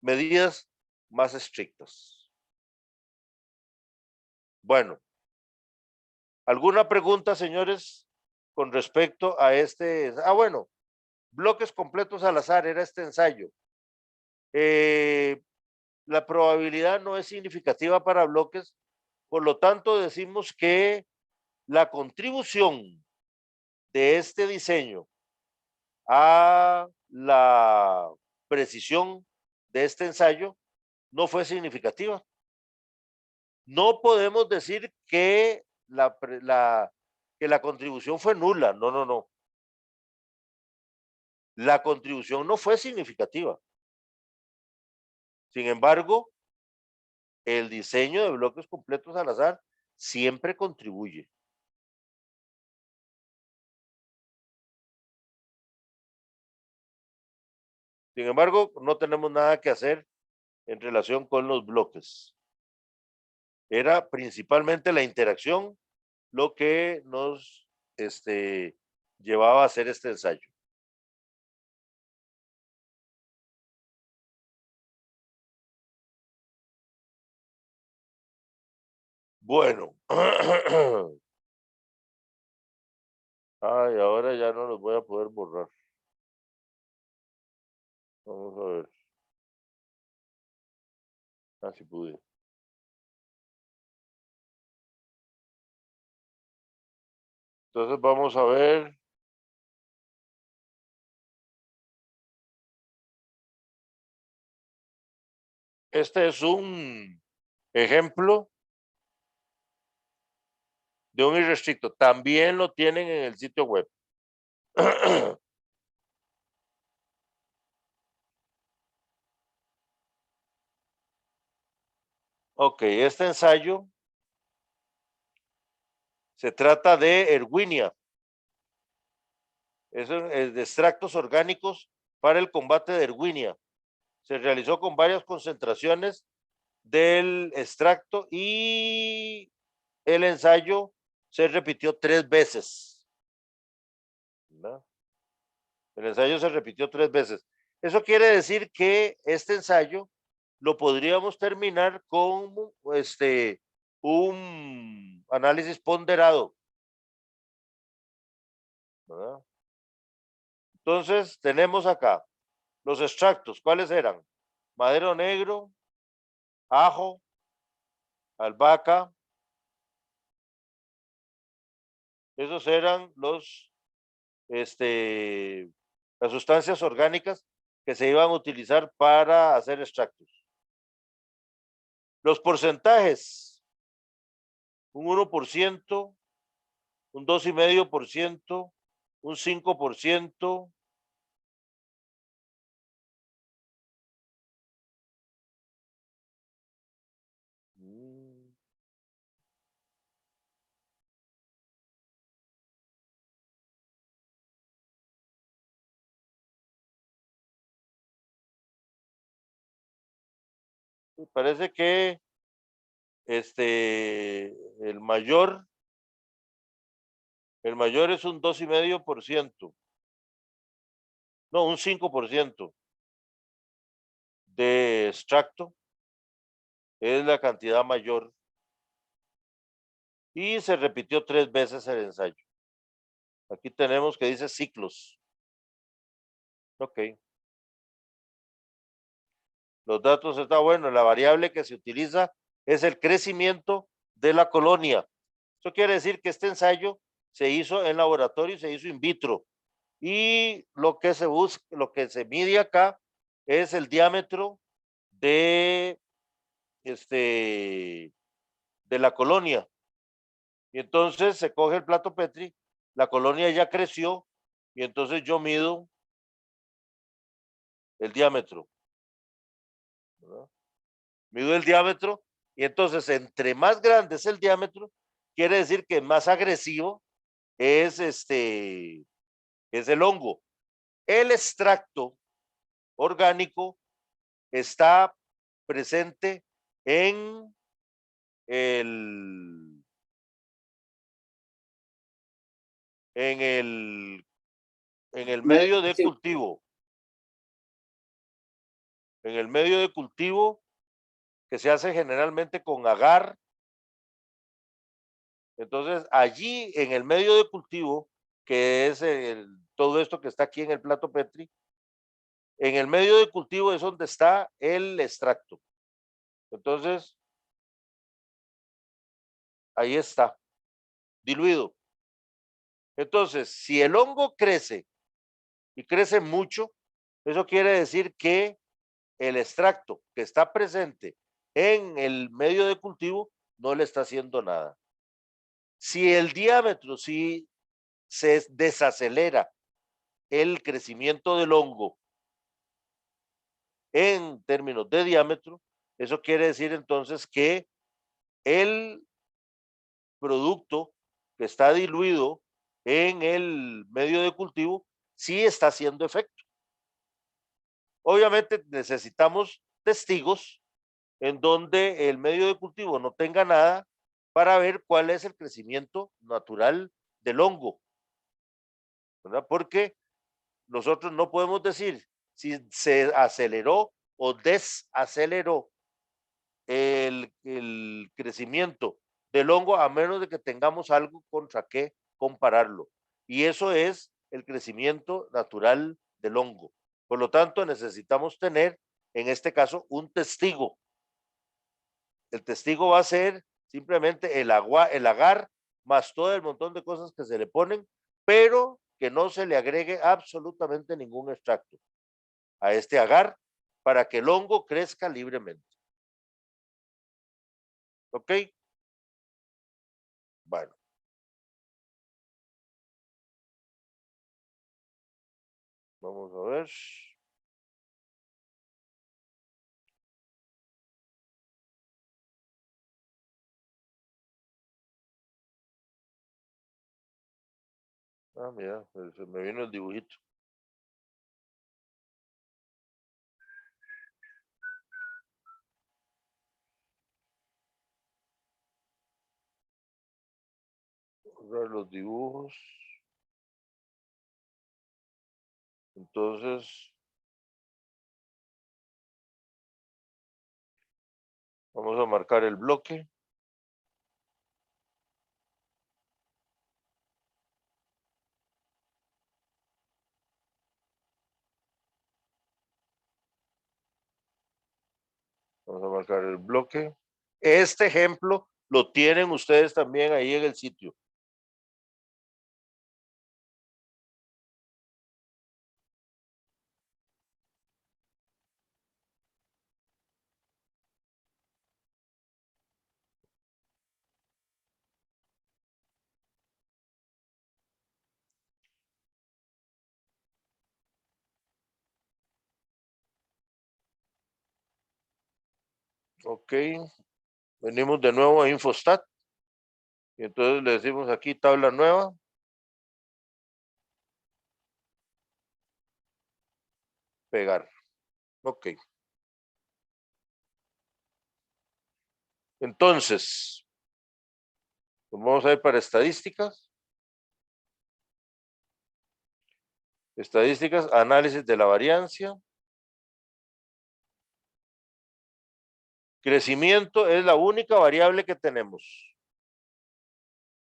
medidas más estrictas. Bueno, ¿alguna pregunta, señores, con respecto a este? Bueno, bloques completos al azar era este ensayo. La probabilidad no es significativa para bloques, por lo tanto decimos que la contribución de este diseño a la precisión de este ensayo no fue significativa. No podemos decir que la contribución fue nula. No, no, no. La contribución no fue significativa. Sin embargo, el diseño de bloques completos al azar siempre contribuye. Sin embargo, no tenemos nada que hacer en relación con los bloques. Era principalmente la interacción lo que nos llevaba a hacer este ensayo. Bueno. Ay, ahora ya no los voy a poder borrar. Vamos a ver. Así pude. Entonces vamos a ver. Este es un ejemplo de un irrestricto. También lo tienen en el sitio web. Ok, este ensayo se trata de Erwinia. Es de extractos orgánicos para el combate de Erwinia. Se realizó con varias concentraciones del extracto y el ensayo se repitió 3 veces. ¿No? El ensayo se repitió 3 veces. Eso quiere decir que este ensayo lo podríamos terminar con un análisis ponderado. ¿Verdad? Entonces, tenemos acá los extractos. ¿Cuáles eran? Madero negro, ajo, albahaca. Esos eran las sustancias orgánicas que se iban a utilizar para hacer extractos. Los porcentajes, un 1%, un 2,5%, un 5%. Parece que el mayor es un 2,5%. No, un 5% de extracto es la cantidad mayor. Y se repitió 3 veces el ensayo. Aquí tenemos que dice ciclos. Ok. Los datos está bueno. La variable que se utiliza es el crecimiento de la colonia. Eso quiere decir que este ensayo se hizo en laboratorio y se hizo in vitro. Y lo que se busca, lo que se mide acá es el diámetro de la colonia. Y entonces se coge el plato Petri, la colonia ya creció y entonces yo mido el diámetro. ¿Verdad? Mido el diámetro y entonces entre más grande es el diámetro, quiere decir que más agresivo es es el hongo. El extracto orgánico está presente en el en el en el medio de cultivo. En el medio de cultivo que se hace generalmente con agar. Entonces, allí en el medio de cultivo, que es todo esto que está aquí en el plato Petri, en el medio de cultivo es donde está el extracto. Entonces, ahí está, diluido. Entonces, si el hongo crece y crece mucho, eso quiere decir que el extracto que está presente en el medio de cultivo no le está haciendo nada. Si el diámetro, si se desacelera el crecimiento del hongo en términos de diámetro, eso quiere decir entonces que el producto que está diluido en el medio de cultivo sí está haciendo efecto. Obviamente necesitamos testigos en donde el medio de cultivo no tenga nada para ver cuál es el crecimiento natural del hongo, ¿verdad? Porque nosotros no podemos decir si se aceleró o desaceleró el crecimiento del hongo a menos de que tengamos algo contra qué compararlo. Y eso es el crecimiento natural del hongo. Por lo tanto, necesitamos tener, en este caso, un testigo. El testigo va a ser simplemente el agar más todo el montón de cosas que se le ponen, pero que no se le agregue absolutamente ningún extracto a este agar para que el hongo crezca libremente. ¿Ok? Bueno. Vamos a ver. Ah, mira, se me vino el dibujito. Ver los dibujos. Entonces, vamos a marcar el bloque. Vamos a marcar el bloque. Este ejemplo lo tienen ustedes también ahí en el sitio. Ok. Venimos de nuevo a Infostat. Y entonces le decimos aquí tabla nueva. Pegar. Ok. Entonces, vamos a ir para estadísticas. Estadísticas, análisis de la variancia. Crecimiento es la única variable que tenemos.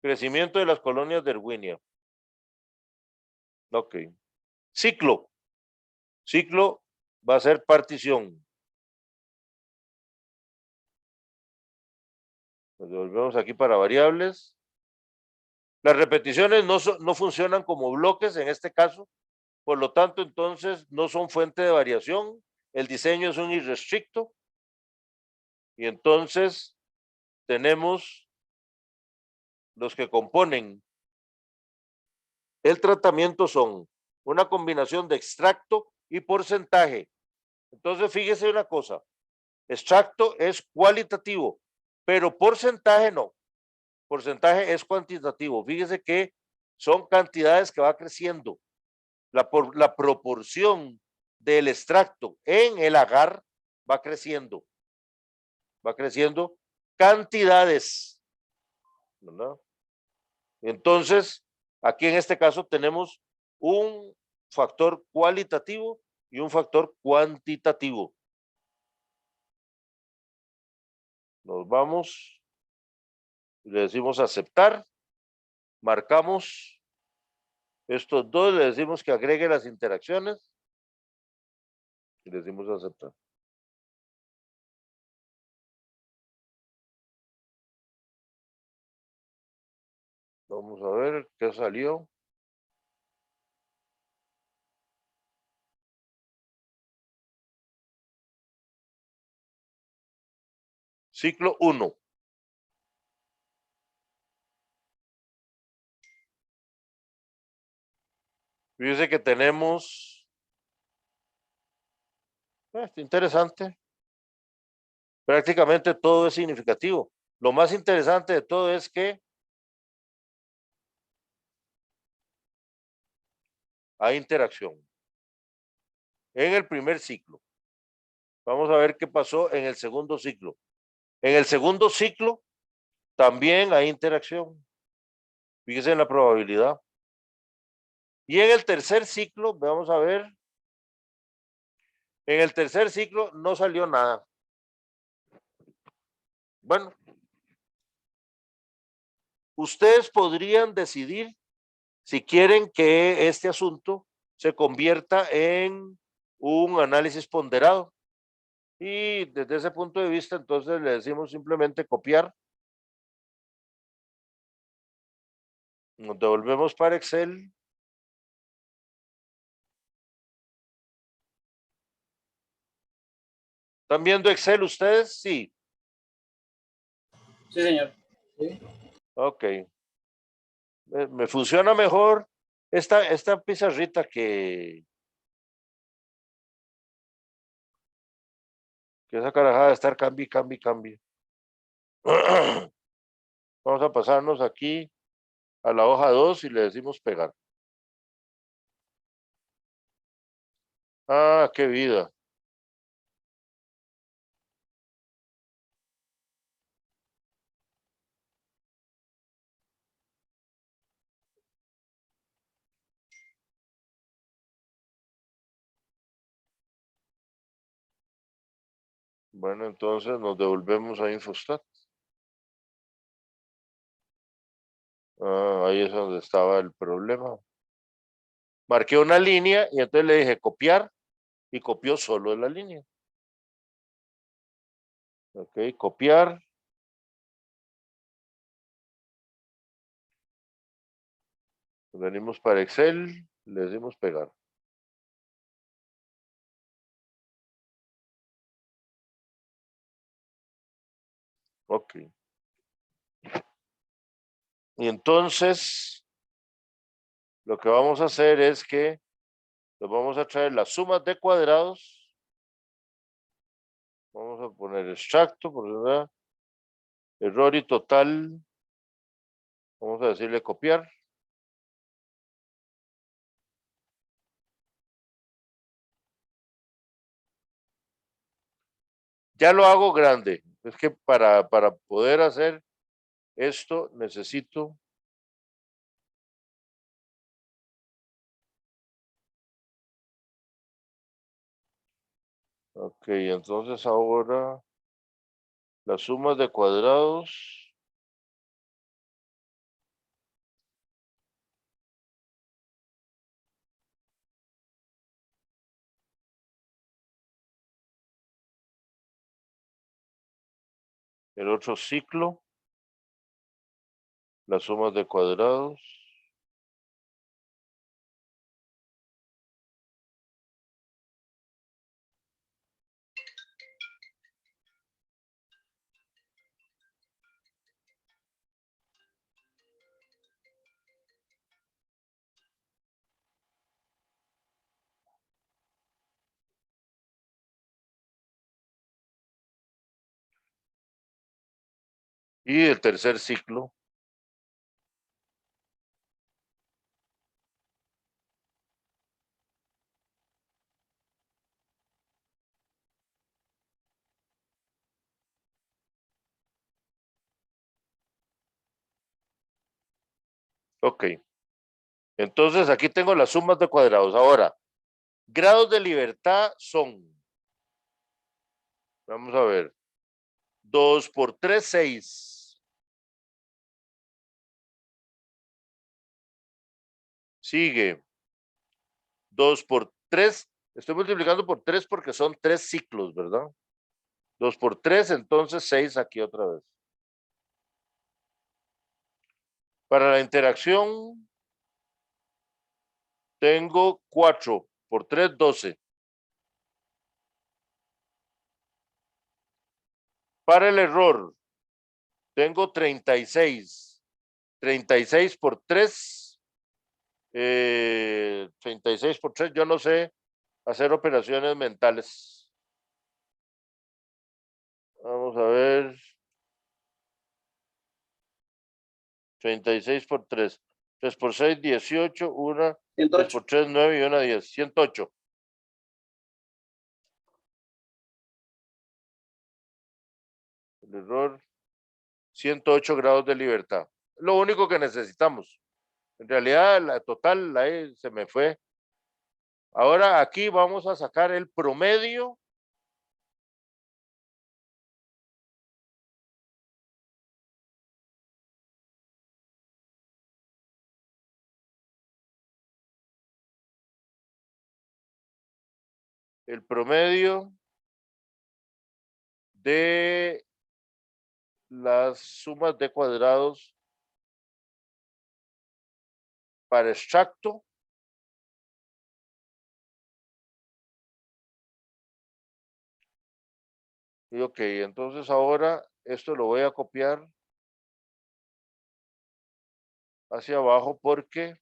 Crecimiento de las colonias de Erwinia. Ok. Ciclo. Ciclo va a ser partición. Nos devolvemos aquí para variables. Las repeticiones no funcionan como bloques en este caso. Por lo tanto, entonces no son fuente de variación. El diseño es un irrestricto. Y entonces tenemos los que componen el tratamiento son una combinación de extracto y porcentaje. Entonces, fíjese una cosa, extracto es cualitativo, pero porcentaje no. Porcentaje es cuantitativo. Fíjese que son cantidades que va creciendo. La proporción del extracto en el agar va creciendo. Va creciendo cantidades, ¿verdad? Entonces, aquí en este caso tenemos un factor cualitativo y un factor cuantitativo. Nos vamos, le decimos aceptar, marcamos estos dos, le decimos que agregue las interacciones y le decimos aceptar. Vamos a ver qué salió. Ciclo 1. Fíjese que tenemos, interesante, prácticamente todo es significativo. Lo más interesante de todo es que hay interacción en el primer ciclo. Vamos a ver qué pasó en el segundo ciclo. En el segundo ciclo también hay interacción. Fíjese en la probabilidad. Y en el tercer ciclo, vamos a ver, en el tercer ciclo no salió nada. Bueno, ustedes podrían decidir si quieren que este asunto se convierta en un análisis ponderado. Y desde ese punto de vista, entonces le decimos simplemente copiar. Nos devolvemos para Excel. ¿Están viendo Excel ustedes? Sí. Sí, señor. Sí. Ok. Me funciona mejor esta pizarrita que esa carajada de estar cambie. Vamos a pasarnos aquí a la hoja 2 y le decimos pegar. Ah, qué vida. Bueno, entonces nos devolvemos a Infostat. Ah, ahí es donde estaba el problema. Marqué una línea y entonces le dije copiar y copió solo de la línea. Ok, copiar. Venimos para Excel, le decimos pegar. Ok. Y entonces, lo que vamos a hacer es que nos vamos a traer las sumas de cuadrados. Vamos a poner extracto, por verdad. Error y total. Vamos a decirle copiar. Ya lo hago grande. Es que para poder hacer esto necesito. Ok, entonces ahora las sumas de cuadrados. El otro ciclo. Las sumas de cuadrados. Y el tercer ciclo. Ok. Entonces aquí tengo las sumas de cuadrados. Ahora, grados de libertad son, vamos a ver, 2 por 3, 6. Sigue, 2 por 3, estoy multiplicando por 3 porque son 3 ciclos, ¿verdad? 2 por 3, entonces 6 aquí otra vez. Para la interacción, tengo 4 por 3, 12. Para el error, tengo 36. 36 por 3, 36 por 3, yo no sé hacer operaciones mentales. Vamos a ver. 36 por 3. 3 por 6, 18. 1, 3 por 3, 9 y 1, 10. 108. El error, 108 grados de libertad. Lo único que necesitamos. En realidad, la total se me fue. Ahora aquí vamos a sacar el promedio de las sumas de cuadrados para extracto. Y ok, entonces ahora esto lo voy a copiar hacia abajo porque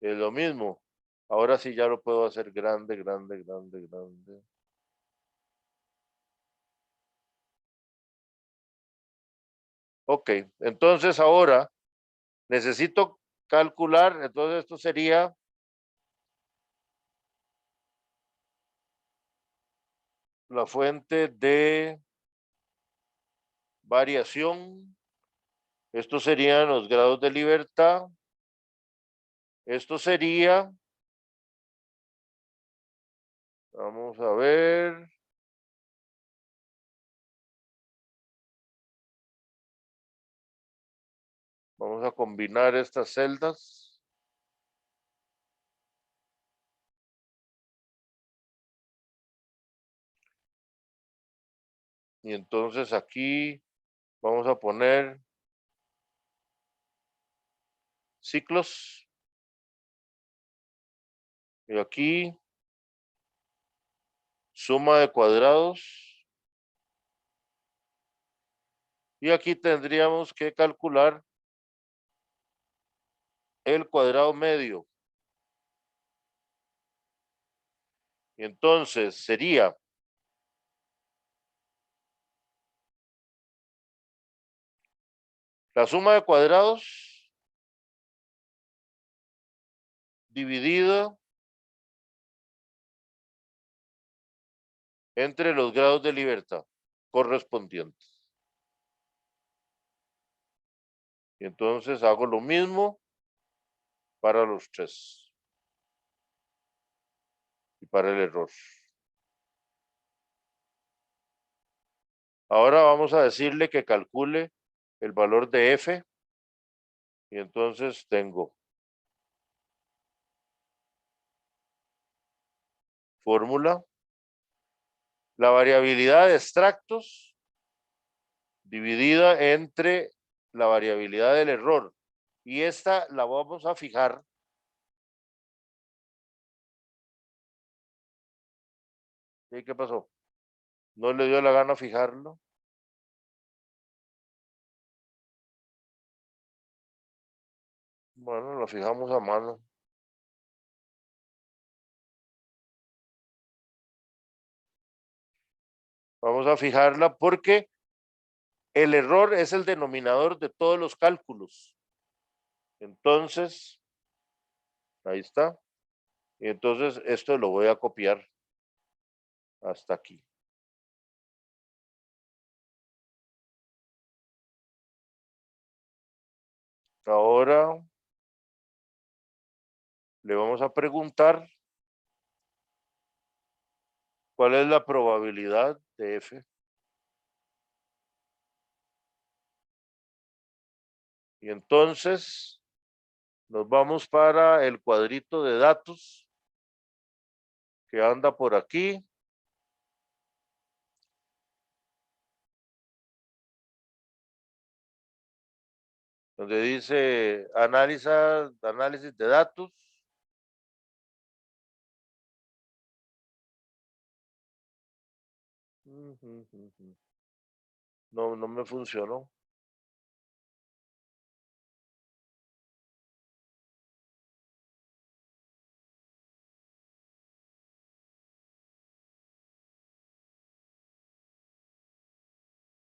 es lo mismo. Ahora sí ya lo puedo hacer grande, grande, grande, grande. Ok, entonces ahora necesito calcular, entonces esto sería la fuente de variación. Estos serían los grados de libertad. Esto sería, vamos a ver. Vamos a combinar estas celdas. Y entonces aquí vamos a poner ciclos. Y aquí suma de cuadrados. Y aquí tendríamos que calcular el cuadrado medio. Y entonces sería la suma de cuadrados dividida entre los grados de libertad correspondientes. Y entonces hago lo mismo para los tres. Y para el error. Ahora vamos a decirle que calcule el valor de F. Y entonces tengo fórmula. La variabilidad de extractos dividida entre la variabilidad del error. Y esta la vamos a fijar. ¿Y qué pasó? ¿No le dio la gana fijarlo? Bueno, lo fijamos a mano. Vamos a fijarla porque el error es el denominador de todos los cálculos. Entonces, ahí está. Y entonces esto lo voy a copiar hasta aquí. Ahora le vamos a preguntar cuál es la probabilidad de F. Y entonces nos vamos para el cuadrito de datos que anda por aquí. Donde dice análisis de datos. No, no me funcionó.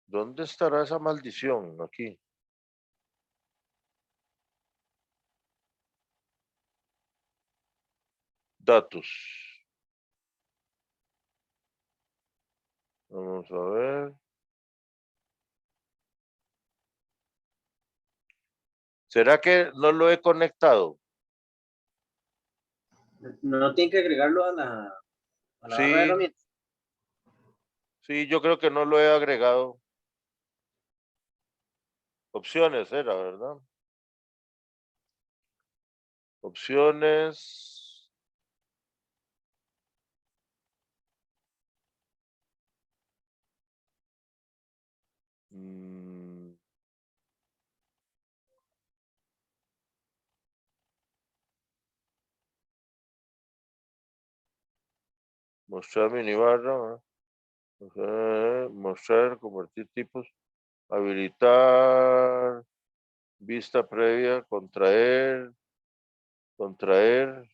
¿Dónde estará esa maldición? Aquí. Datos. Vamos a ver. ¿Será que no lo he conectado? No tiene que agregarlo a la barra de Sí, herramientas. sí, yo creo que no lo he agregado. Opciones era, ¿verdad? Opciones. Mostrar minibarra. Mostrar, convertir tipos. Habilitar. Vista previa. Contraer. Contraer.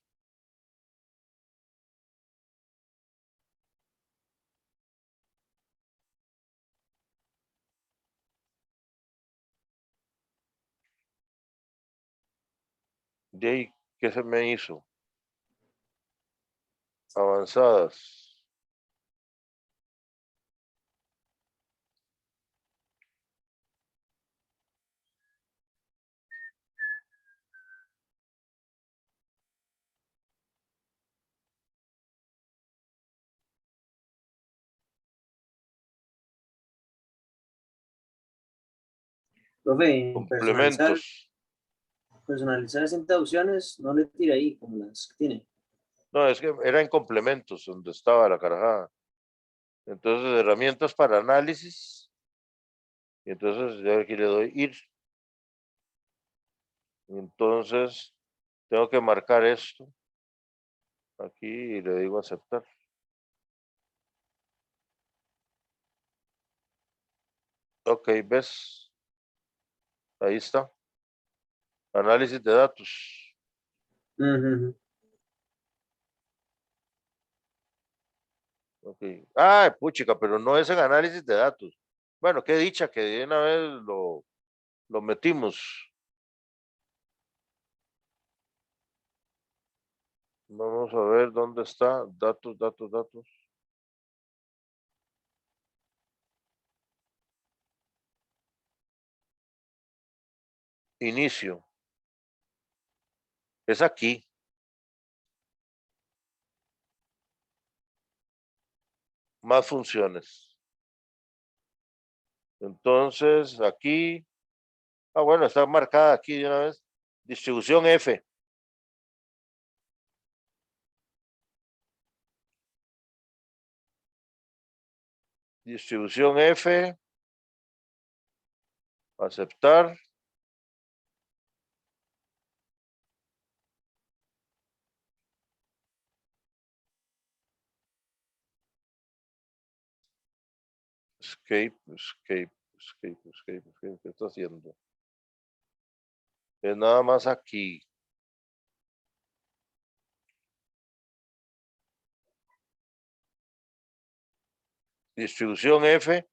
De ahí, ¿qué se me hizo? Avanzadas. Profe, en Complementos. personalizar distintas opciones, no le tire ahí como las que tiene. No, es que era en complementos donde estaba la carajada. Entonces, herramientas para análisis. Y entonces, ya aquí le doy ir. Y entonces, tengo que marcar esto. Aquí y le digo aceptar. Ok, ¿ves? Ahí está. Análisis de datos. Ok. Ah, puchica, pero no es en análisis de datos. Bueno, qué dicha que de una vez lo metimos. Vamos a ver dónde está. Datos, datos, datos. Inicio. Es aquí. Más funciones. Entonces, aquí. Ah, bueno, está marcada aquí de una vez. Distribución F. Distribución F. Aceptar. Escape, escape, escape, escape, escape. ¿Qué está haciendo? Es nada más aquí. Distribución F.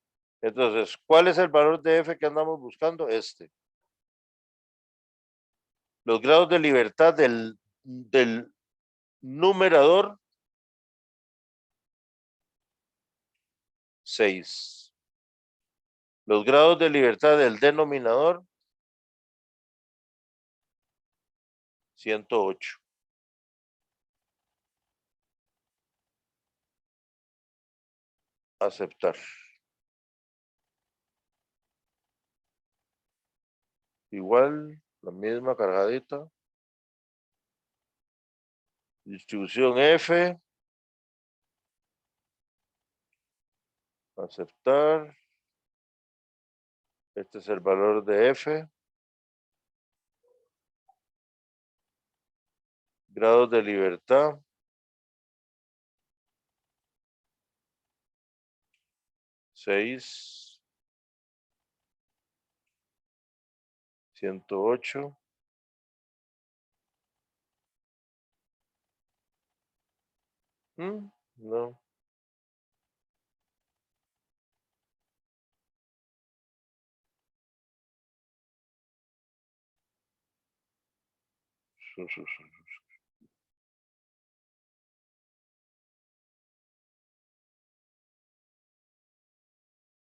Entonces, ¿cuál es el valor de F que andamos buscando? Este. Los grados de libertad del numerador, 6. Los grados de libertad del denominador, 108. Aceptar. Igual, la misma cargadita. Distribución F. Aceptar. Este es el valor de F. Grados de libertad. 6. 108. No.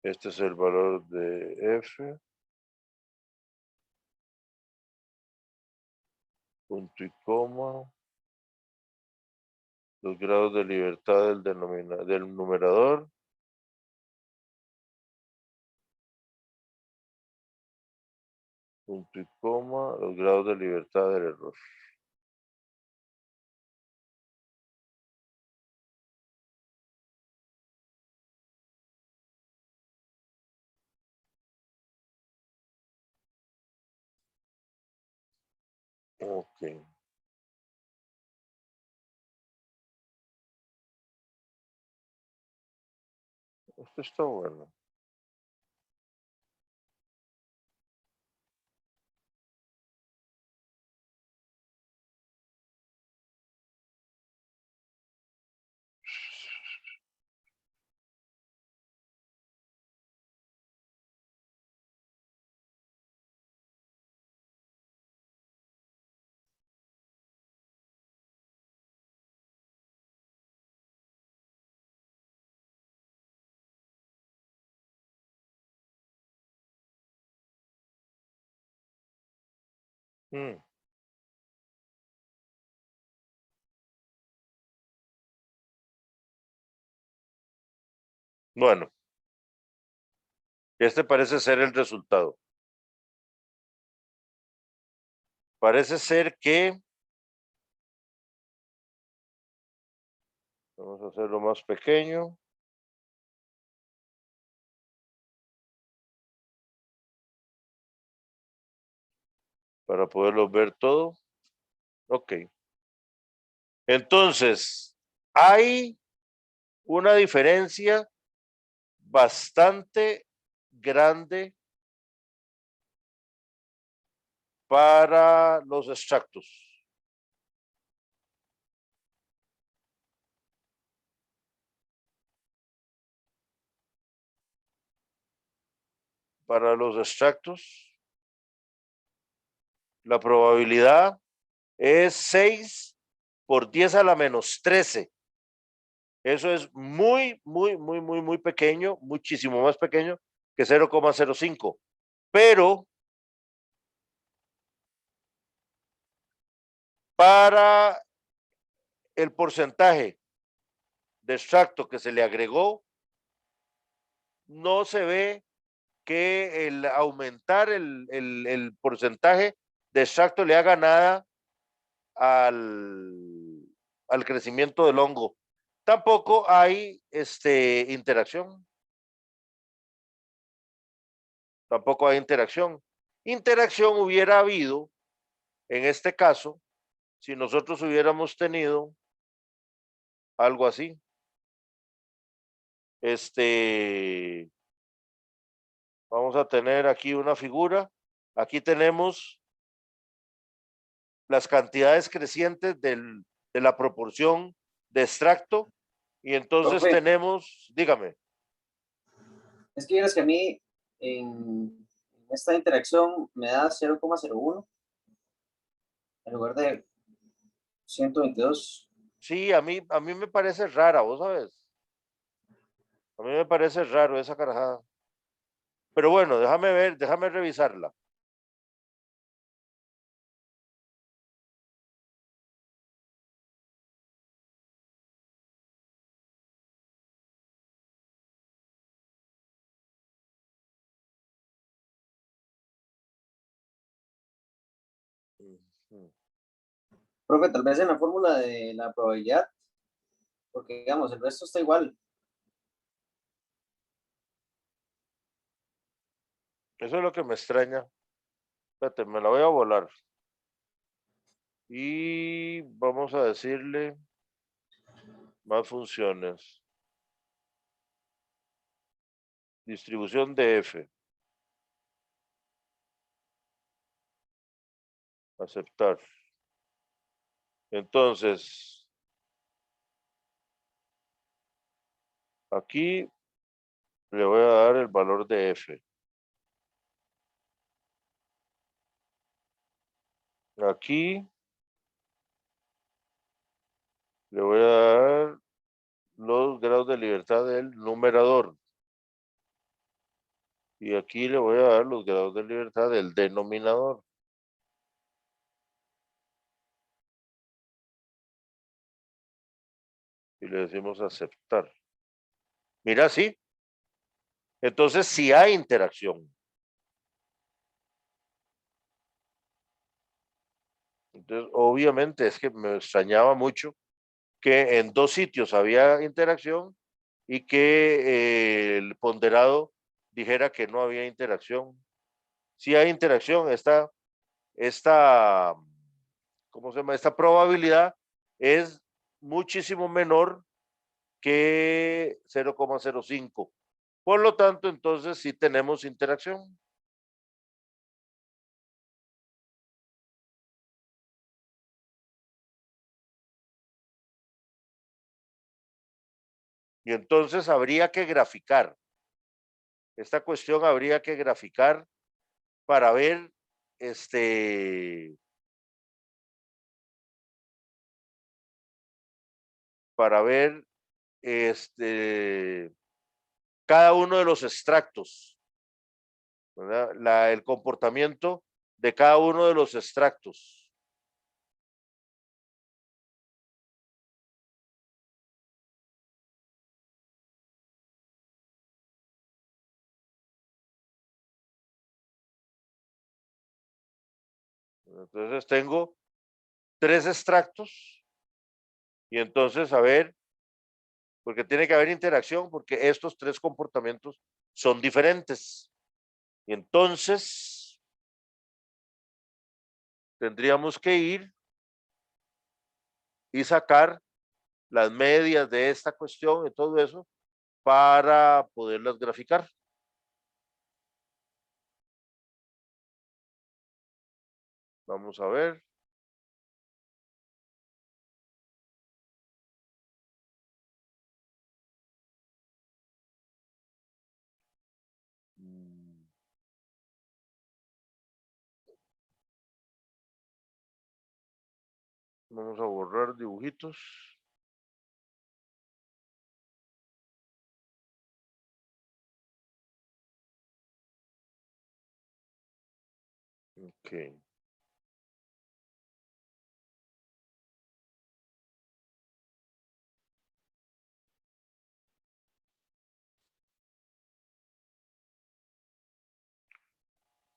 Este es el valor de F. Punto y coma. Los grados de libertad del numerador. Punto y coma. Los grados de libertad del error. Ok. Esto está bueno. Mm. Bueno, este parece ser el resultado. Parece ser que vamos a hacerlo más pequeño. Para poderlo ver todo. Ok. Entonces, hay una diferencia bastante grande para los extractos. Para los extractos, la probabilidad es 6 por 10 a la menos 13. Eso es muy, muy, muy, muy, muy pequeño, muchísimo más pequeño que 0,05. Pero para el porcentaje de extracto que se le agregó, no se ve que el aumentar el porcentaje de extracto le haga nada al crecimiento del hongo. Tampoco hay interacción. Tampoco hay interacción. Interacción hubiera habido, en este caso, si nosotros hubiéramos tenido algo así. Vamos a tener aquí una figura. Aquí tenemos las cantidades crecientes de la proporción de extracto. Y entonces Profe. tenemos, dígame. Es que vieras que a mí en esta interacción me da 0,01 en lugar de 122. Sí, a mí me parece rara, vos sabes. A mí me parece raro esa carajada. Pero bueno, déjame ver, déjame revisarla. Ujú. Profe, tal vez en la fórmula de la probabilidad, porque digamos, el resto está igual. Eso es lo que me extraña. Espérate, me la voy a volar. Y vamos a decirle más funciones. Distribución de F. Aceptar. Entonces, aquí le voy a dar el valor de F. Aquí le voy a dar los grados de libertad del numerador. Y aquí le voy a dar los grados de libertad del denominador. Y le decimos aceptar. Mira, sí. Entonces, sí hay interacción. Entonces, obviamente, es que me extrañaba mucho que en dos sitios había interacción y que el ponderado dijera que no había interacción. Sí hay interacción, esta, ¿cómo se llama? Esta probabilidad es muchísimo menor que 0,05. Por lo tanto, entonces sí tenemos interacción. Y entonces habría que graficar. Esta cuestión habría que graficar para ver para ver cada uno de los extractos, ¿verdad? El comportamiento de cada uno de los extractos. Entonces tengo 3 extractos y entonces a ver, porque tiene que haber interacción porque estos 3 comportamientos son diferentes. Y entonces tendríamos que ir y sacar las medias de esta cuestión y todo eso para poderlas graficar. Vamos a ver. Vamos a borrar dibujitos. Ok.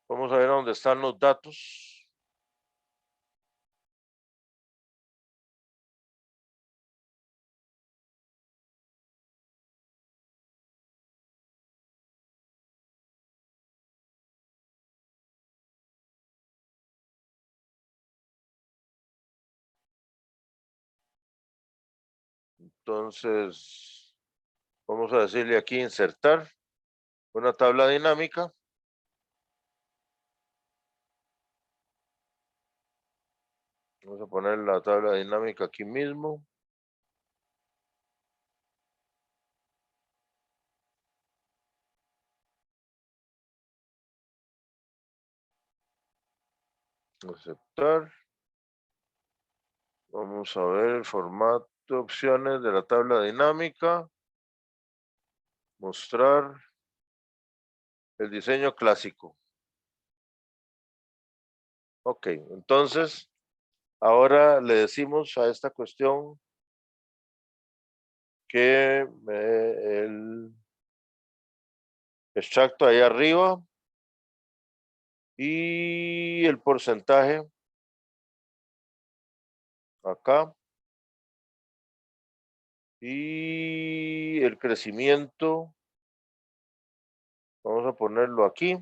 Vamos a ver dónde están los datos. Entonces, vamos a decirle aquí insertar una tabla dinámica. Vamos a poner la tabla dinámica aquí mismo. Aceptar. Vamos a ver el formato, opciones de la tabla dinámica. Mostrar el diseño clásico. Ok, entonces ahora le decimos a esta cuestión que el extracto ahí arriba y el porcentaje acá y el crecimiento vamos a ponerlo aquí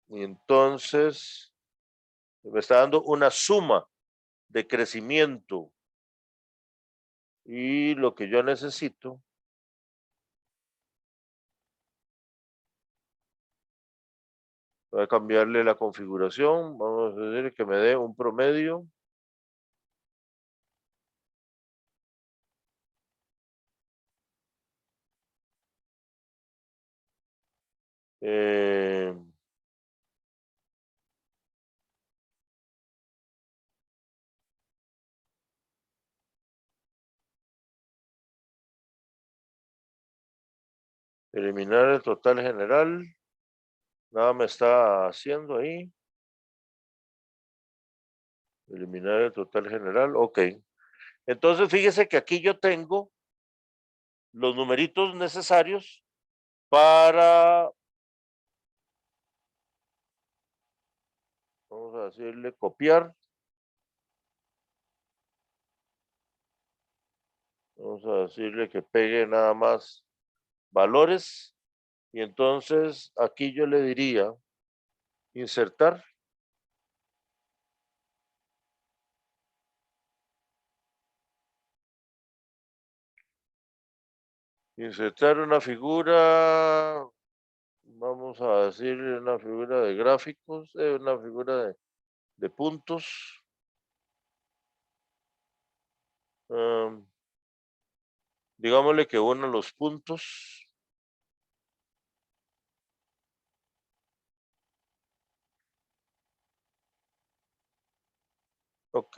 y entonces me está dando una suma de crecimiento y lo que yo necesito voy a cambiarle la configuración, vamos a decir que me dé un promedio. Eh, eliminar el total general. Nada me está haciendo ahí. Eliminar el total general. Ok. Entonces fíjese que aquí yo tengo los numeritos necesarios para, vamos a decirle, copiar. Vamos a decirle que pegue nada más valores. Y entonces aquí yo le diría insertar. Insertar una figura, vamos a decir una figura de gráficos, una figura de puntos. Digámosle que unan los puntos. Ok.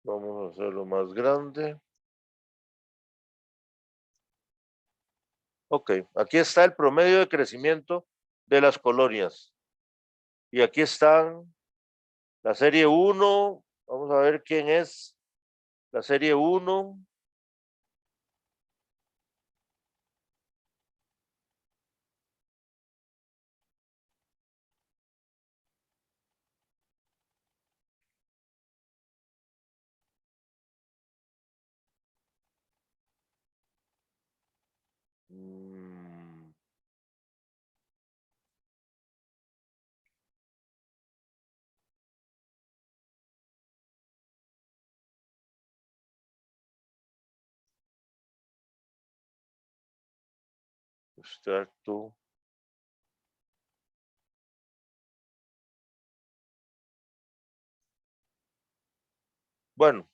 Vamos a hacerlo más grande. Ok, aquí está el promedio de crecimiento de las colonias. Y aquí están la serie 1. Vamos a ver quién es la serie 1. Extracto. Bueno.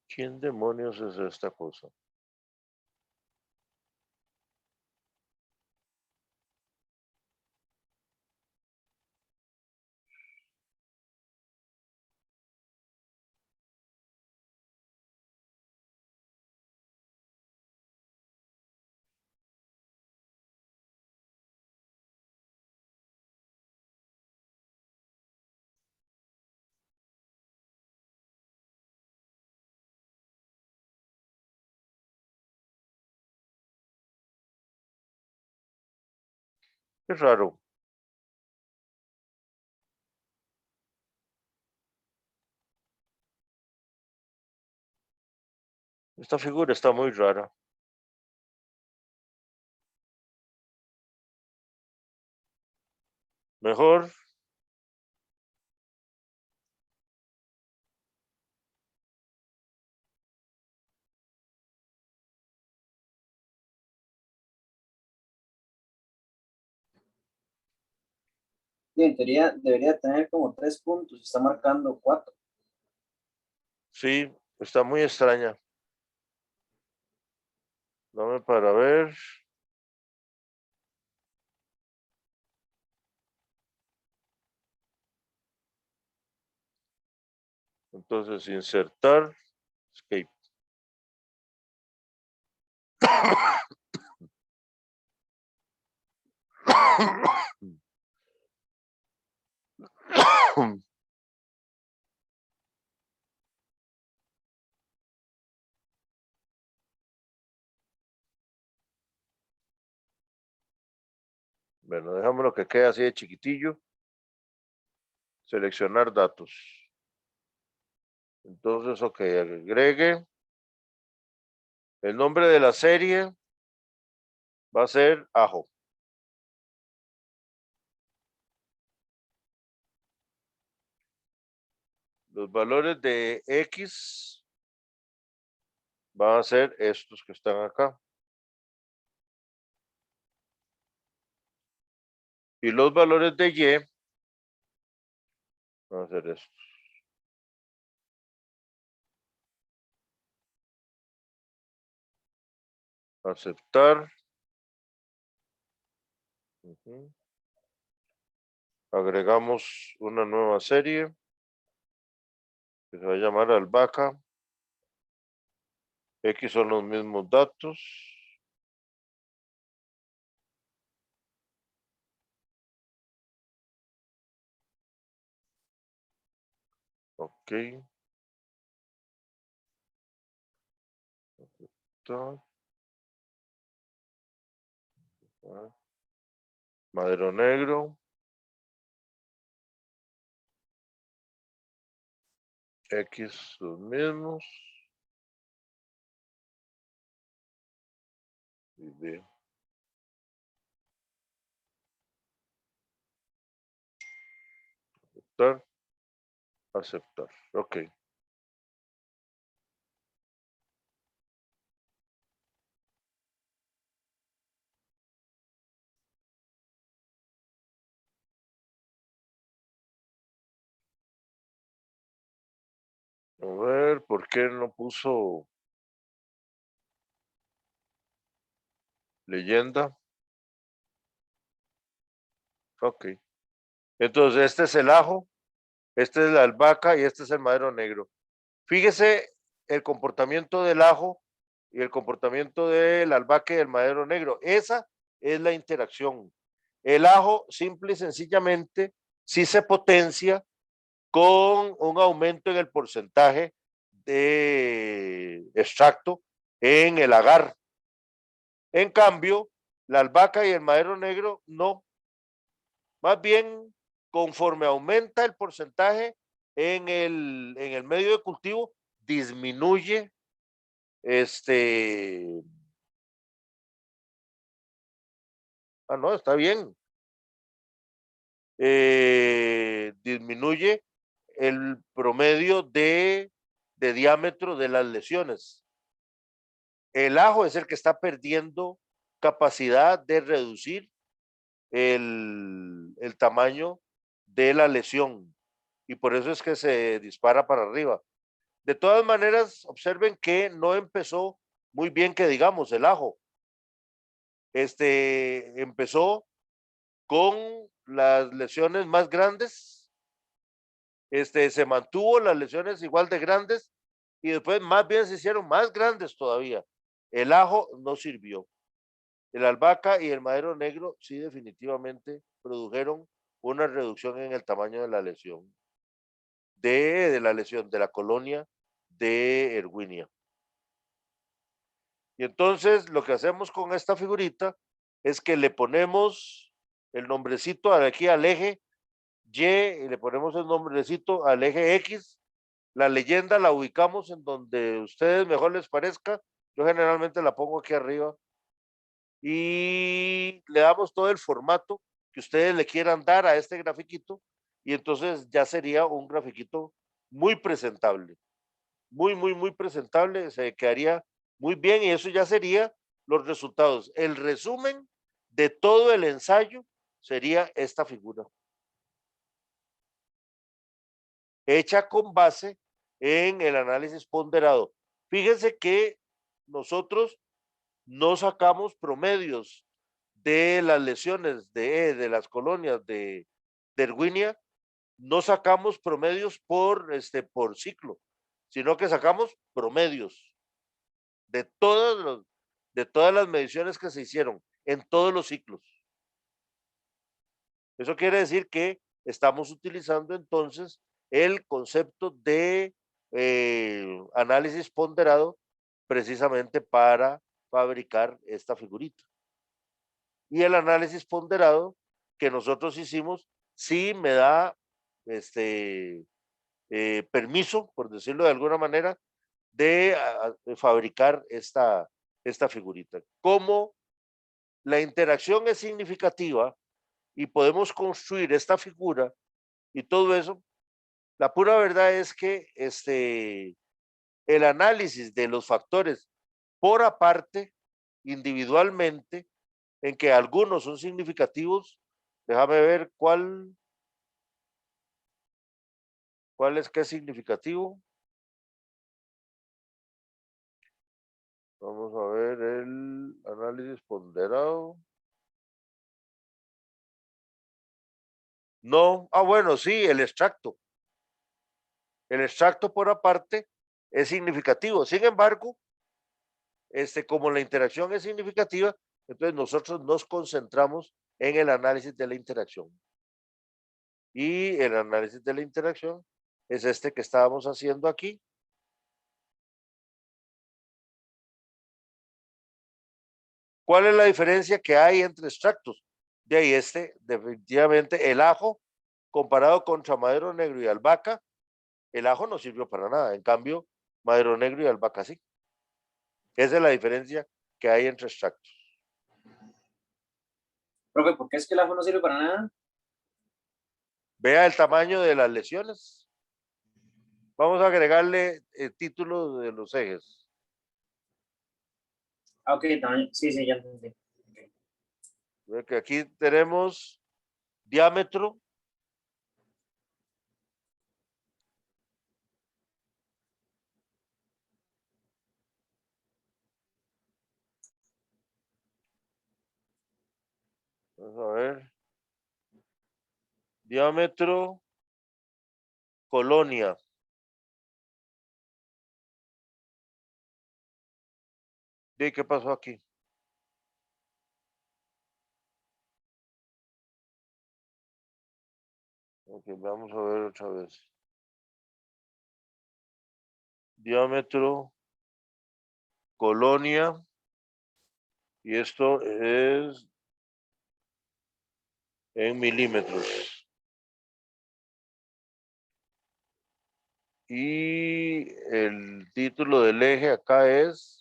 ¿Quién demonios es esta cosa? Qué raro. Esta figura está muy rara. Mejor Y en teoría debería tener como 3 puntos, está marcando 4. Sí, está muy extraña. Dame para ver. Entonces, insertar, escape. Bueno, dejámoslo que quede así de chiquitillo. Seleccionar datos. Entonces, ok, agregue. El nombre de la serie va a ser ajo. Los valores de X van a ser estos que están acá. Y los valores de Y van a ser estos. Aceptar. Agregamos una nueva serie que se va a llamar albahaca. X son los mismos datos. Ok. Madero negro. X los mismos. Y B. Aceptar. Aceptar. Ok. A ver, ¿por qué no puso leyenda? Ok. Entonces, este es el ajo, este es la albahaca y este es el madero negro. Fíjese el comportamiento del ajo y el comportamiento de la albahaca y del madero negro. Esa es la interacción. El ajo simple y sencillamente sí se potencia con un aumento en el porcentaje de extracto en el agar. En cambio, la albahaca y el madero negro no. Más bien, conforme aumenta el porcentaje en el medio de cultivo, disminuye no, está bien. Disminuye el promedio de diámetro de las lesiones. El ajo es el que está perdiendo capacidad de reducir el tamaño de la lesión y por eso es que se dispara para arriba. De todas maneras, observen que no empezó muy bien que digamos el ajo. Empezó con las lesiones más grandes, se mantuvo las lesiones igual de grandes y después más bien se hicieron más grandes todavía. El ajo no sirvió. El albahaca y el madero negro sí definitivamente produjeron una reducción en el tamaño de la lesión, de la lesión de la colonia de Erwinia. Y entonces lo que hacemos con esta figurita es que le ponemos el nombrecito aquí al eje Y y le ponemos el nombrecito al eje X. La leyenda la ubicamos en donde a ustedes mejor les parezca. Yo generalmente la pongo aquí arriba y le damos todo el formato que ustedes le quieran dar a este grafiquito y entonces ya sería un grafiquito muy presentable, muy presentable, se quedaría muy bien y eso ya sería los resultados. El resumen de todo el ensayo sería esta figura. hecha con base en el análisis ponderado. Fíjense que nosotros no sacamos promedios de las lesiones de las colonias de Erwinia, no sacamos promedios por ciclo, sino que sacamos promedios de todas las mediciones que se hicieron en todos los ciclos. Eso quiere decir que estamos utilizando entonces el concepto de análisis ponderado precisamente para fabricar esta figurita. Y el análisis ponderado que nosotros hicimos sí me da permiso, por decirlo de alguna manera, de fabricar esta figurita. Como la interacción es significativa y podemos construir esta figura y todo eso, la pura verdad es que el análisis de los factores por aparte, individualmente, en que algunos son significativos, déjame ver cuál es que es significativo. Vamos a ver el análisis ponderado. No, bueno, sí, el extracto. El extracto por aparte es significativo. Sin embargo, como la interacción es significativa, entonces nosotros nos concentramos en el análisis de la interacción. Y el análisis de la interacción es que estábamos haciendo aquí. ¿Cuál es la diferencia que hay entre extractos? De ahí definitivamente el ajo comparado contra madero negro y albahaca, el ajo no sirvió para nada. En cambio, madero negro y albahaca sí. Esa es la diferencia que hay entre extractos. Profe, ¿por qué es que el ajo no sirve para nada? Vea el tamaño de las lesiones. Vamos a agregarle el título de los ejes. Ah, ok, tamaño. Sí, ya entendí. Ve que aquí tenemos diámetro. Vamos a ver. Diámetro, colonia. ¿Y qué pasó aquí? Ok, vamos a ver otra vez. Diámetro, colonia. Y esto es en milímetros. Y el título del eje acá es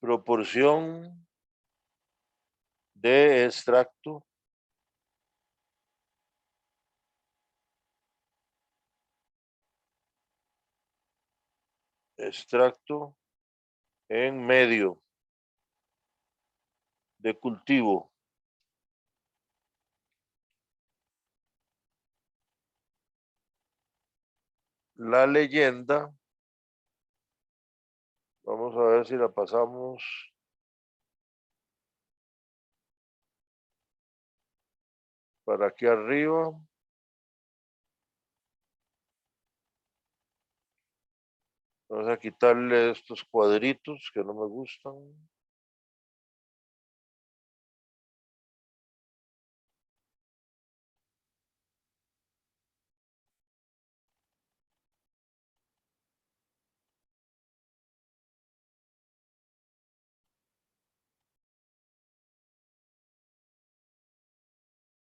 proporción de extracto en medio de cultivo. La leyenda, vamos a ver si la pasamos para aquí arriba. Vamos a quitarle estos cuadritos que no me gustan.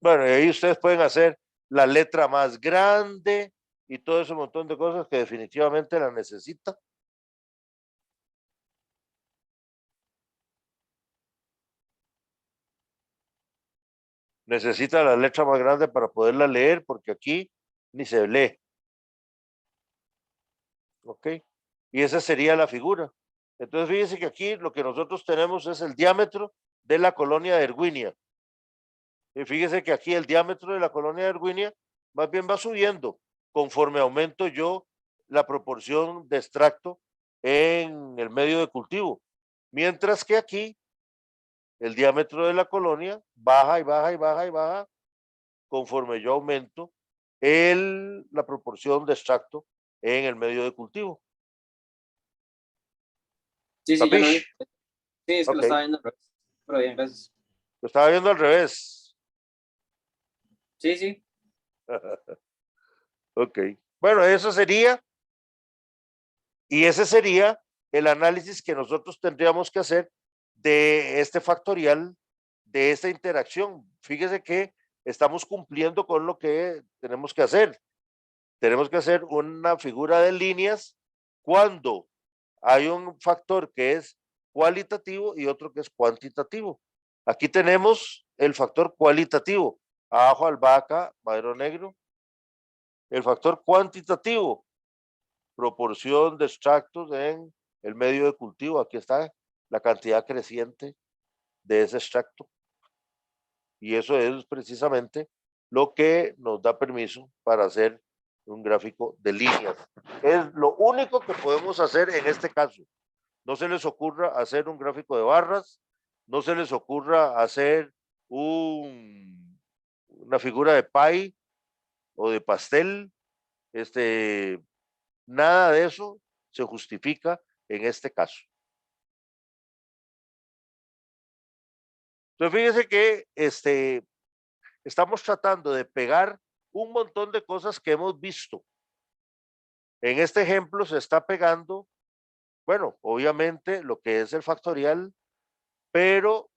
Bueno, y ahí ustedes pueden hacer la letra más grande y todo ese montón de cosas que definitivamente la necesita. Necesita la letra más grande para poderla leer porque aquí ni se lee. ¿Ok? Y esa sería la figura. Entonces fíjense que aquí lo que nosotros tenemos es el diámetro de la colonia de Erwinia. Y fíjese que aquí el diámetro de la colonia de Erwinia más bien va subiendo conforme aumento yo la proporción de extracto en el medio de cultivo. Mientras que aquí el diámetro de la colonia baja y baja y baja y baja conforme yo aumento la proporción de extracto en el medio de cultivo. Sí, sí, ya lo vi. ¿Capish? Sí, es que lo Ok. estaba viendo al revés. Pero bien, gracias. Lo estaba viendo al revés. Sí, sí. Ok. Bueno, eso sería, y ese sería el análisis que nosotros tendríamos que hacer de este factorial, de esta interacción. Fíjese que estamos cumpliendo con lo que tenemos que hacer. Tenemos que hacer una figura de líneas cuando hay un factor que es cualitativo y otro que es cuantitativo. Aquí tenemos el factor cualitativo, ajo, albahaca, madero negro. El factor cuantitativo, proporción de extractos en el medio de cultivo. Aquí está la cantidad creciente de ese extracto. Y eso es precisamente lo que nos da permiso para hacer un gráfico de líneas. Es lo único que podemos hacer en este caso. No se les ocurra hacer un gráfico de barras, no se les ocurra hacer una figura de pie o de pastel. Nada de eso se justifica en este caso. Entonces, fíjense que estamos tratando de pegar un montón de cosas que hemos visto. En este ejemplo se está pegando, bueno, obviamente lo que es el factorial, pero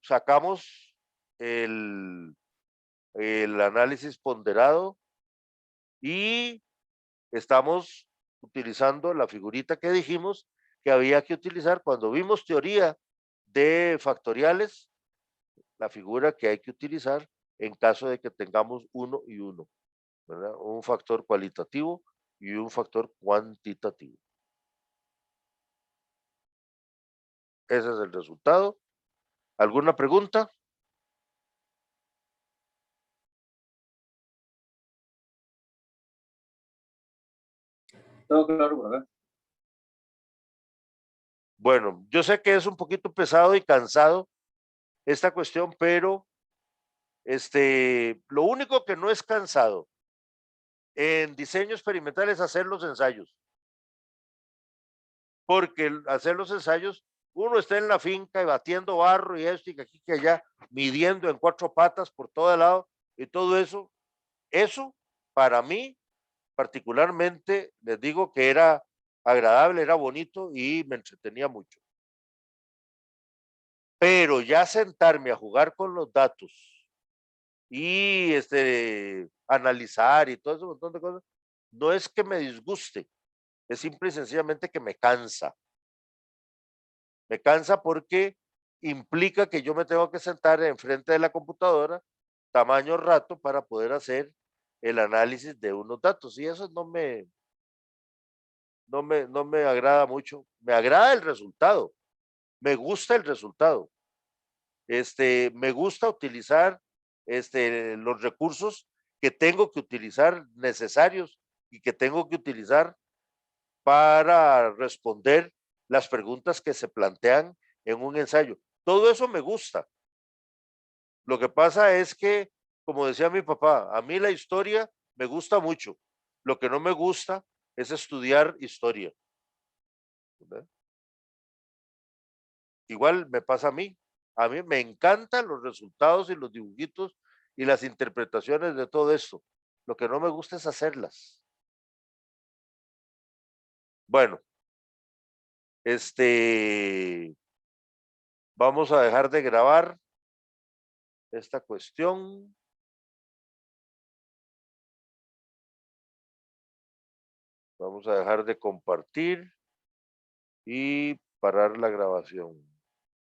sacamos el análisis ponderado y estamos utilizando la figurita que dijimos que había que utilizar cuando vimos teoría de factoriales, la figura que hay que utilizar en caso de que tengamos uno y uno, ¿verdad? Un factor cualitativo y un factor cuantitativo. Ese es el resultado. ¿Alguna pregunta? Todo claro por acá. Bueno, yo sé que es un poquito pesado y cansado esta cuestión, pero lo único que no es cansado en diseño experimental es hacer los ensayos. Porque hacer los ensayos, uno está en la finca y batiendo barro y esto y aquí que allá, midiendo en 4 patas por todo lado y todo eso para mí particularmente les digo que era agradable, era bonito y me entretenía mucho. Pero ya sentarme a jugar con los datos y analizar y todo ese montón de cosas, no es que me disguste, es simple y sencillamente que me cansa. Me cansa porque implica que yo me tengo que sentar enfrente de la computadora tamaño rato para poder hacer el análisis de unos datos y eso no me agrada mucho. Me agrada el resultado, me gusta el resultado. Me gusta utilizar los recursos que tengo que utilizar necesarios y que tengo que utilizar para responder las preguntas que se plantean en un ensayo. Todo eso me gusta. Lo que pasa es que, como decía mi papá, a mí la historia me gusta mucho. Lo que no me gusta es estudiar historia, ¿verdad? Igual me pasa a mí. A mí me encantan los resultados y los dibujitos y las interpretaciones de todo esto. Lo que no me gusta es hacerlas. Bueno, vamos a dejar de grabar esta cuestión. Vamos a dejar de compartir y parar la grabación.